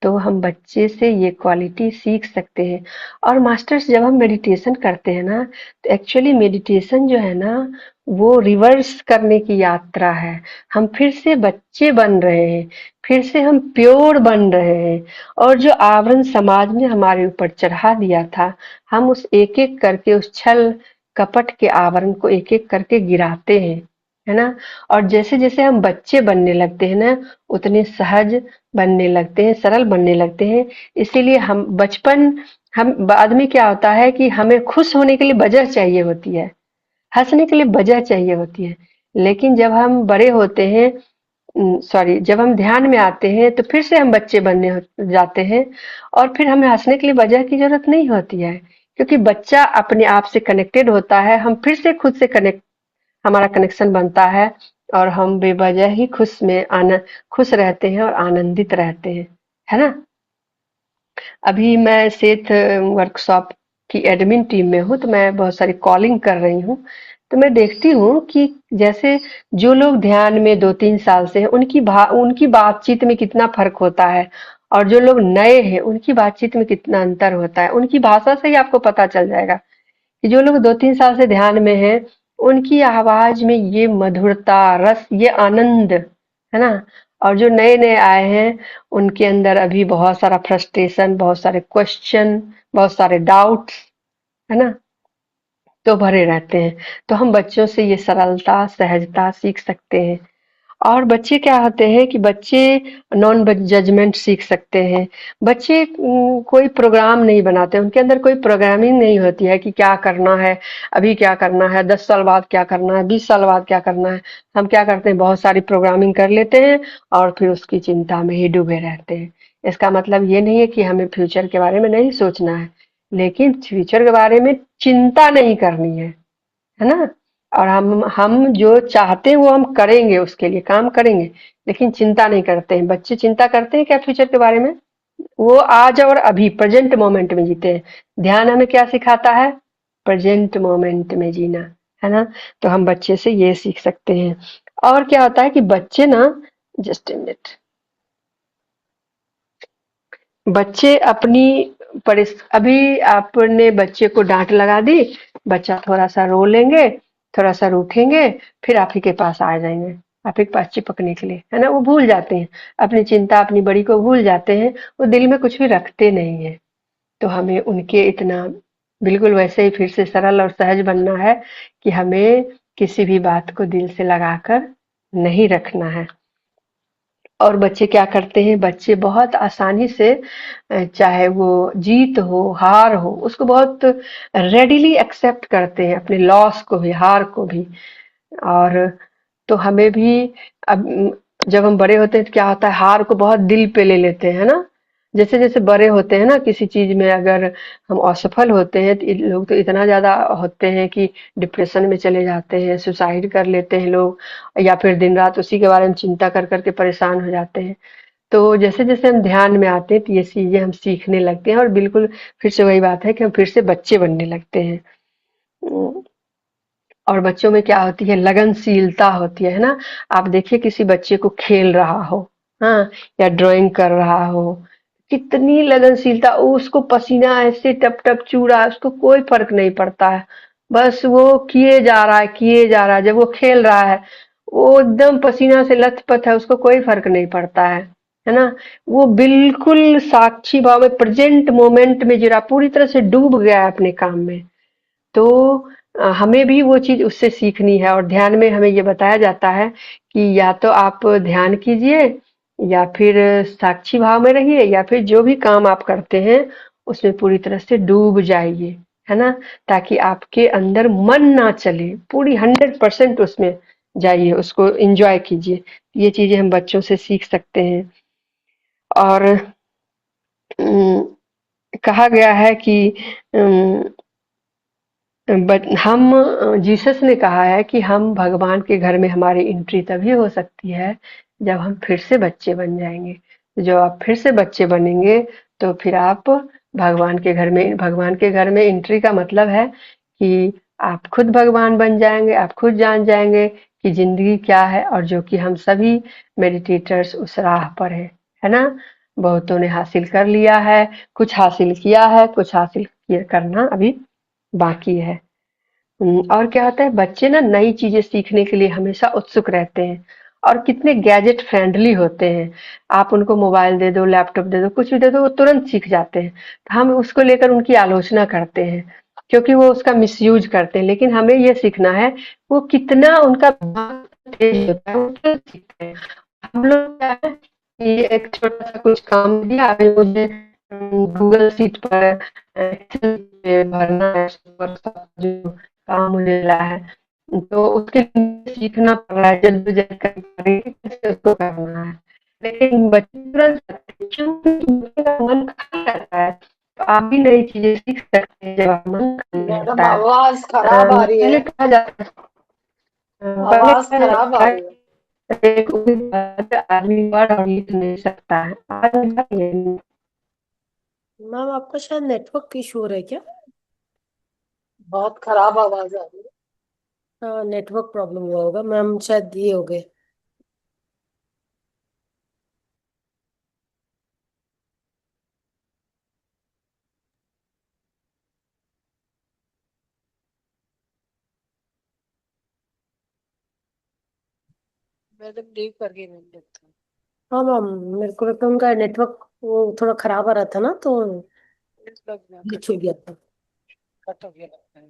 तो हम बच्चे से ये क्वालिटी सीख सकते हैं। और मास्टर्स, जब हम मेडिटेशन करते हैं ना, तो एक्चुअली मेडिटेशन जो है ना, वो रिवर्स करने की यात्रा है। हम फिर से बच्चे बन रहे हैं, फिर से हम प्योर बन रहे हैं, और जो आवरण समाज ने हमारे ऊपर चढ़ा दिया था, हम उस एक एक करके उस छल कपट के आवरण को एक एक करके गिराते हैं, है ना? और जैसे जैसे हम बच्चे बनने लगते हैं ना, उतने सहज बनने लगते हैं, सरल बनने लगते हैं। इसीलिए हम बाद में क्या होता है कि हमें खुश होने के लिए वजह चाहिए होती है, हँसने के लिए वजह चाहिए होती है। लेकिन जब हम बड़े होते हैं, सॉरी, जब हम ध्यान में आते हैं, तो फिर से हम बच्चे बनने जाते हैं, और फिर हमें हँसने के लिए वजह की ज़रूरत नहीं होती है, क्योंकि बच्चा अपने आप से कनेक्टेड होता है, हम फिर से खुद से कनेक्ट हमारा कनेक्शन बनता है, और हम बेवजह ही खुश रहते हैं और आनंदित रहते हैं, है ना? अभी मैं सेथ वर्कशॉप की एडमिन टीम में हूँ, तो मैं बहुत सारी कॉलिंग कर रही हूँ। तो मैं देखती हूँ कि जैसे जो लोग ध्यान में 2-3 साल से हैं, उनकी बातचीत में कितना फर्क होता है, और जो लोग नए हैं, उनकी बातचीत में कितना अंतर होता है। उनकी भाषा से ही आपको पता चल जाएगा कि जो लोग 2-3 साल से ध्यान में हैं, उनकी आवाज में ये मधुरता, रस, ये आनंद, है ना? और जो नए-नए आए हैं, उनके अंदर अभी बहुत सारा फ्रस्ट्रेशन, बहुत सारे क्वेश्चन, बहुत सारे डाउट्स, है ना? तो भरे रहते हैं। तो हम बच्चों से ये सरलता, सहजता सीख सकते हैं। और बच्चे क्या होते हैं कि बच्चे नॉन जजमेंट सीख सकते हैं। बच्चे कोई प्रोग्राम नहीं बनाते, उनके अंदर कोई प्रोग्रामिंग नहीं होती है कि क्या करना है, अभी क्या करना है, 10 साल बाद क्या करना है, 20 साल बाद क्या करना है। हम क्या करते हैं, बहुत सारी प्रोग्रामिंग कर लेते हैं, और फिर उसकी चिंता में ही डूबे रहते हैं। इसका मतलब ये नहीं है कि हमें फ्यूचर के बारे में नहीं सोचना है, लेकिन फ्यूचर के बारे में चिंता नहीं करनी है ना? और हम जो चाहते हैं वो हम करेंगे, उसके लिए काम करेंगे, लेकिन चिंता नहीं करते हैं। बच्चे चिंता करते हैं क्या फ्यूचर के बारे में? वो आज और अभी प्रेजेंट मोमेंट में जीते हैं। ध्यान हमें क्या सिखाता है? प्रेजेंट मोमेंट में जीना, है ना? तो हम बच्चे से ये सीख सकते हैं। और क्या होता है कि बच्चे ना, जस्ट अ मिनट, बच्चे अपनी अभी आपने बच्चे को डांट लगा दी, बच्चा थोड़ा सा रो लेंगे, थोड़ा सा रूठेंगे, फिर आप ही के पास आ जाएंगे, आप ही के पास चिपकने के लिए, है ना? वो भूल जाते हैं अपनी चिंता, अपनी बड़ी को भूल जाते हैं, वो दिल में कुछ भी रखते नहीं है। तो हमें उनके इतना बिल्कुल वैसे ही फिर से सरल और सहज बनना है कि हमें किसी भी बात को दिल से लगाकर नहीं रखना है। और बच्चे क्या करते हैं, बच्चे बहुत आसानी से चाहे वो जीत हो, हार हो, उसको बहुत रेडिली एक्सेप्ट करते हैं, अपने लॉस को भी, हार को भी। और तो हमें भी अब जब हम बड़े होते हैं तो क्या होता है, हार को बहुत दिल पे ले लेते हैं, है ना? जैसे जैसे बड़े होते हैं ना, किसी चीज में अगर हम असफल होते हैं, तो लोग तो इतना ज्यादा होते हैं कि डिप्रेशन में चले जाते हैं, सुसाइड कर लेते हैं लोग, या फिर दिन रात उसी के बारे में चिंता कर करके परेशान हो जाते हैं। तो जैसे जैसे हम ध्यान में आते हैं, तो ये चीजें हम सीखने लगते हैं, और बिल्कुल फिर से वही बात है कि हम फिर से बच्चे बनने लगते हैं। और बच्चों में क्या होती है, लगनशीलता होती है ना? आप देखिए किसी बच्चे को खेल रहा हो, हाँ, या ड्राइंग कर रहा हो, कितनी लगनशीलता, उसको पसीना ऐसे टप टप चू रहा है, उसको कोई फर्क नहीं पड़ता है, बस वो किए जा रहा है, किए जा रहा है। जब वो खेल रहा है, वो एकदम पसीना से लथपथ है, उसको कोई फ़र्क नहीं पड़ता है ना? वो बिल्कुल साक्षी भाव में प्रेज़ेंट मोमेंट में ज़रा पूरी तरह से डूब गया है अपने काम में। तो हमें भी वो चीज़ उससे सीखनी है, और ध्यान में हमें ये बताया जाता है कि या तो आप ध्यान कीजिए, या फिर साक्षी भाव में रहिए, या फिर जो भी काम आप करते हैं उसमें पूरी तरह से डूब जाइए, है ना? ताकि आपके अंदर मन ना चले, पूरी 100% उसमें जाइए, उसको एंजॉय कीजिए। ये चीजें हम बच्चों से सीख सकते हैं। और अम, कहा गया है कि अम, बट हम जीसस ने कहा है कि हम भगवान के घर में हमारी एंट्री तभी हो सकती है जब हम फिर से बच्चे बन जाएंगे। तो जब आप फिर से बच्चे बनेंगे तो फिर आप भगवान के घर में एंट्री का मतलब है कि आप खुद भगवान बन जाएंगे, आप खुद जान जाएंगे कि जिंदगी क्या है, और जो कि हम सभी मेडिटेटर्स उस राह पर है ना? बहुतों ने हासिल कर लिया है, कुछ हासिल किया है, कुछ करना अभी बाकी है। और क्या होता है, बच्चे ना नई चीजें सीखने के लिए हमेशा उत्सुक रहते हैं, और कितने गैजेट फ्रेंडली होते हैं। आप उनको मोबाइल दे दो, लैपटॉप दे दो, कुछ भी दे दो, वो तुरंत सीख जाते हैं। तो हम उसको लेकर उनकी आलोचना करते हैं क्योंकि वो उसका मिसयूज करते हैं, लेकिन हमें ये सीखना है वो कितना उनका दिमाग तेज होता है, वो तुरंत सीखते हैं। हम लोग क्या है कि एक छोटा सा कुछ काम दिया, अभी मुझे गूगल शीट पर एक्सेल पे भरना है, जो काम मुझे मिला है, तो उसके लिए सीखना पड़ रहा है, जल्दी-जल्दी करके कैसे उसको करना है। लेकिन बच्चे तुरंत करते हैं, क्योंकि बच्चे का मन खाली रहता है, तो आप भी नई चीज़ें सीख सकते हैं जब आपका मन खाली मैडम रहता है। आवाज खराब आ रही है। पहले कहा जाता पहले आवाज कहा खराब जाता आ है रही है। कि एक उम्र बाद आदमी पढ़ और लिख नहीं सकता है। आज नहीं। मैम आपका शायद नेटवर्क इशू हो रहा है क्या? बहुत खराब आवाज आ रही है। हाँ, नेटवर्क प्रॉब्लम हुआ होगा मैम, शायद ये हो गए। मैडम लीव करके मैम देखता हूँ। हाँ मैम, मेरे को लगता है उनका नेटवर्क वो थोड़ा खराब आ रहा था ना, तो इस लग गया, ग्लिच हो गया था। कट हो गया लगता है।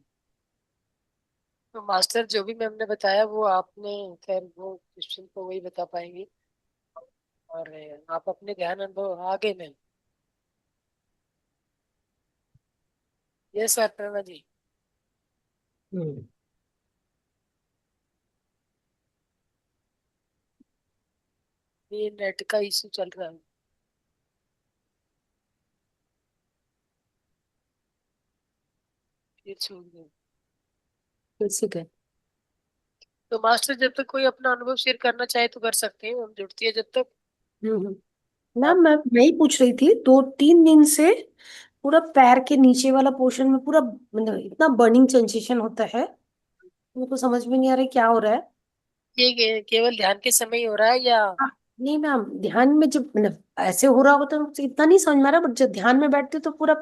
तो मास्टर जो भी मैम ने बताया वो आपने, खैर वो क्वेश्चन को वही बता पाएंगी। और आप अपने ध्यान अनुभव आगे में। यस अपर्णा जी। हम्म। ये नेट का इशू चल रहा है। ये छूट गया। फिर से गए। तो मास्टर जब तक कोई अपना अनुभव शेयर करना चाहे तो कर सकते हैं, हम जुड़ती है जब तक। मैम आप मैं ही पूछ रही थी, 2-3 दिन से पूरा पैर के नीचे वाला पोर्शन में पूरा मतलब इतना बर्निंग सेंसेशन होता है, मेरे को समझ में नहीं आ रहा है क्या हो रहा है। ये केवल ध्यान के समय ही हो रहा है या? हाँ, नहीं मैम, ध्यान में जब मतलब ऐसे हो रहा होता है तो इतना नहीं समझ में आ रहा, बट जब ध्यान में बैठते तो पूरा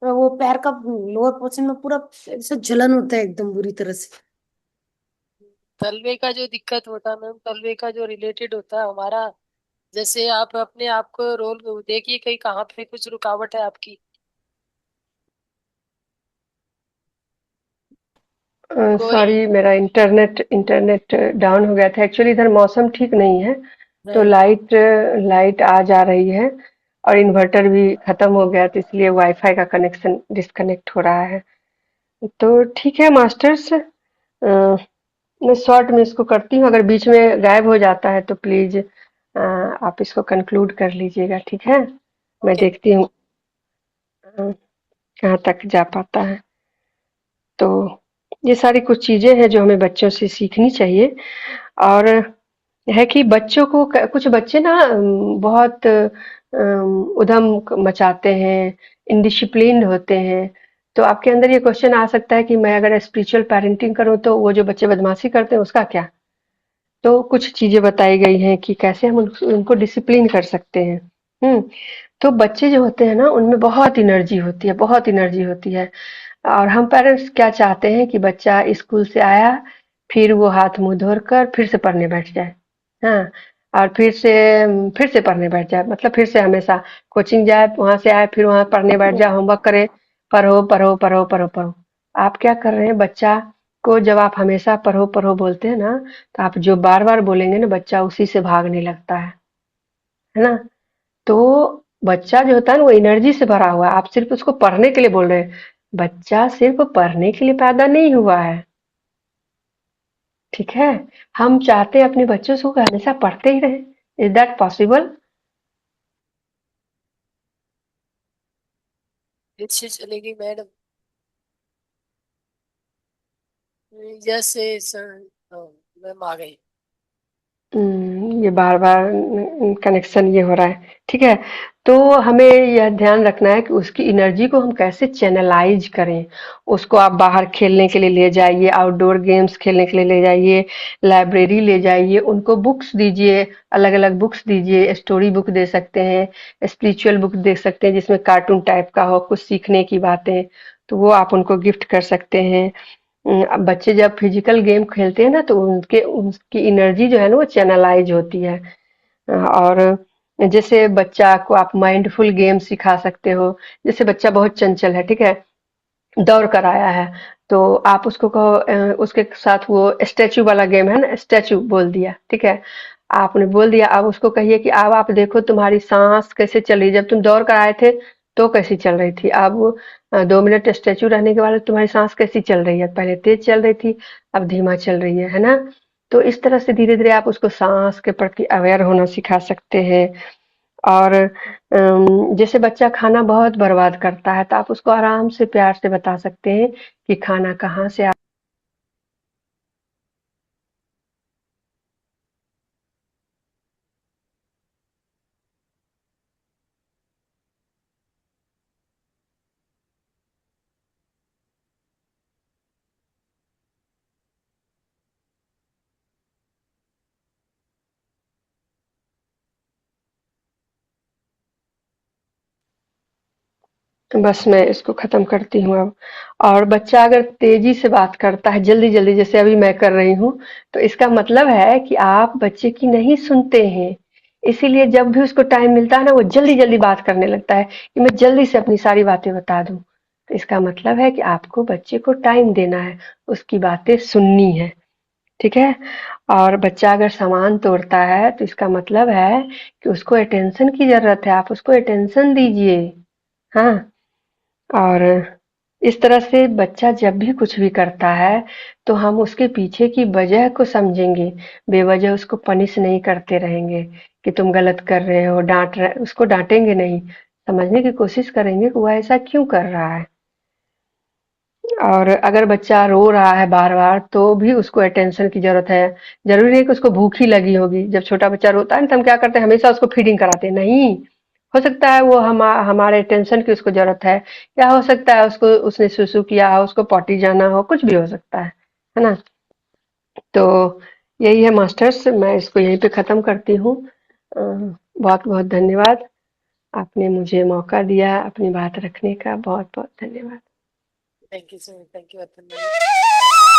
वो पैर का लोअर पोर्शन में पूरा ऐसे जलन होता है एकदम बुरी तरह से। तलवे का जो दिक्कत होता है मैम, तलवे का जो रिलेटेड होता है हमारा, जैसे आप अपने आप को रोल देखिए कहीं कहाँ पे कुछ रुकावट है आपकी। कोई। सॉरी, मेरा इंटरनेट इंटरनेट डाउन हो गया था। एक्चुअली इधर मौसम ठीक नहीं है, तो राइट। लाइट लाइट आ जा रही है, और इन्वर्टर भी खत्म हो गया, तो इसलिए वाईफाई का कनेक्शन डिस्कनेक्ट हो रहा है। तो ठीक है मास्टर्स, मैं शॉर्ट में इसको करती हूँ, अगर बीच में गायब हो जाता है तो प्लीज आप इसको कंक्लूड कर लीजिएगा, ठीक है? मैं ओके। देखती हूँ कहाँ तक जा पाता है। तो ये सारी कुछ चीजें हैं जो हमें बच्चों से सीखनी चाहिए। और है कि बच्चों को कुछ बच्चे ना बहुत उधम मचाते हैं, इनडिसिप्लिन्ड होते हैं। तो आपके अंदर ये क्वेश्चन आ सकता है कि मैं अगर स्पिरिचुअल पेरेंटिंग करूं तो वो जो बच्चे बदमाशी करते हैं उसका क्या? तो कुछ चीजें बताई गई हैं कि कैसे हम उनको डिसिप्लिन कर सकते हैं। हम्म। तो बच्चे जो होते हैं ना, उनमें बहुत एनर्जी होती है, बहुत एनर्जी होती है। और हम पेरेंट्स क्या चाहते हैं कि बच्चा स्कूल से आया, फिर वो हाथ मुंह धोकर फिर से पढ़ने बैठ जाए। हाँ, और फिर से पढ़ने बैठ जाए, मतलब फिर से हमेशा कोचिंग जाए, वहां से आए फिर वहां पढ़ने बैठ जाए, होमवर्क करे, पढ़ो पढ़ो पढ़ो पढ़ो पढ़ो। आप क्या कर रहे हैं, बच्चा को जब आप हमेशा पढ़ो पढ़ो बोलते हैं ना, तो आप जो बार बार बोलेंगे ना, बच्चा उसी से भागने लगता है ना। तो बच्चा जो होता है ना, वो एनर्जी से भरा हुआ है, आप सिर्फ उसको पढ़ने के लिए बोल रहे हैं। बच्चा सिर्फ पढ़ने के लिए पैदा नहीं हुआ है, ठीक है। हम चाहते हैं अपने बच्चों को हमेशा पढ़ते ही रहे। Is that possible? अच्छी चलेगी मैडम। जैसे मैम आ गई। ये बार-बार कनेक्शन ये हो रहा है, ठीक है। तो हमें यह ध्यान रखना है कि उसकी एनर्जी को हम कैसे चैनलाइज करें। उसको आप बाहर खेलने के लिए ले जाइए, आउटडोर गेम्स खेलने के लिए ले जाइए, लाइब्रेरी ले जाइए, उनको बुक्स दीजिए, अलग-अलग बुक्स दीजिए, स्टोरी बुक दे सकते हैं, स्पिरिचुअल बुक दे सकते हैं जिसमें कार्टून टाइप का हो, कुछ सीखने की बातें, तो वो आप उनको गिफ्ट कर सकते हैं। अब बच्चे जब फिजिकल गेम खेलते हैं ना, तो उनके उनकी एनर्जी जो है ना, वो चैनलाइज होती है। और जैसे बच्चा को आप माइंडफुल गेम सिखा सकते हो। जैसे बच्चा बहुत चंचल है, ठीक है, दौड़ कर आया है, तो आप उसको कहो, उसके साथ वो स्टैचू वाला गेम है ना, स्टैचू बोल दिया, ठीक है। आपने बोल दिया, अब उसको कहिए कि अब आप देखो तुम्हारी सांस कैसे चल रही है, जब तुम दौड़ कर आए थे तो कैसी चल रही थी, अब 2 मिनट स्टैचू रहने के बाद तुम्हारी सांस कैसी चल रही है, पहले तेज चल रही थी, अब धीमा चल रही है ना। तो इस तरह से धीरे धीरे आप उसको सांस के प्रति अवेयर होना सिखा सकते हैं। और जैसे बच्चा खाना बहुत बर्बाद करता है, तो आप उसको आराम से प्यार से बता सकते हैं कि खाना कहाँ से आ। बस मैं इसको खत्म करती हूँ अब। और बच्चा अगर तेजी से बात करता है, जल्दी जल्दी, जैसे अभी मैं कर रही हूँ, तो इसका मतलब है कि आप बच्चे की नहीं सुनते हैं। इसीलिए जब भी उसको टाइम मिलता है ना, वो जल्दी जल्दी बात करने लगता है कि मैं जल्दी से अपनी सारी बातें बता दूं। तो इसका मतलब है कि आपको बच्चे को टाइम देना है, उसकी बातें सुननी है, ठीक है। और बच्चा अगर सामान तोड़ता है, तो इसका मतलब है कि उसको अटेंशन की जरूरत है, आप उसको अटेंशन दीजिए। हाँ। और इस तरह से बच्चा जब भी कुछ भी करता है, तो हम उसके पीछे की वजह को समझेंगे, बेवजह उसको पनिश नहीं करते रहेंगे कि तुम गलत कर रहे हो, उसको डांटेंगे नहीं, समझने की कोशिश करेंगे कि वो ऐसा क्यों कर रहा है। और अगर बच्चा रो रहा है बार बार, तो भी उसको अटेंशन की जरूरत है। जरूरी नहीं कि उसको भूख ही लगी होगी। जब छोटा बच्चा रोता है ना, तो हम क्या करते हैं, हमेशा उसको फीडिंग कराते हैं, नहीं। हो सकता है वो हमारे टेंशन की उसको जरूरत है, या हो सकता है उसको उसने सुसु किया हो, उसको पॉटी जाना हो, कुछ भी हो सकता है ना। तो यही है मास्टर्स, मैं इसको यहीं पे खत्म करती हूँ। बहुत बहुत धन्यवाद, आपने मुझे मौका दिया अपनी बात रखने का, बहुत बहुत धन्यवाद। Thank you sir, thank you वतन भाई।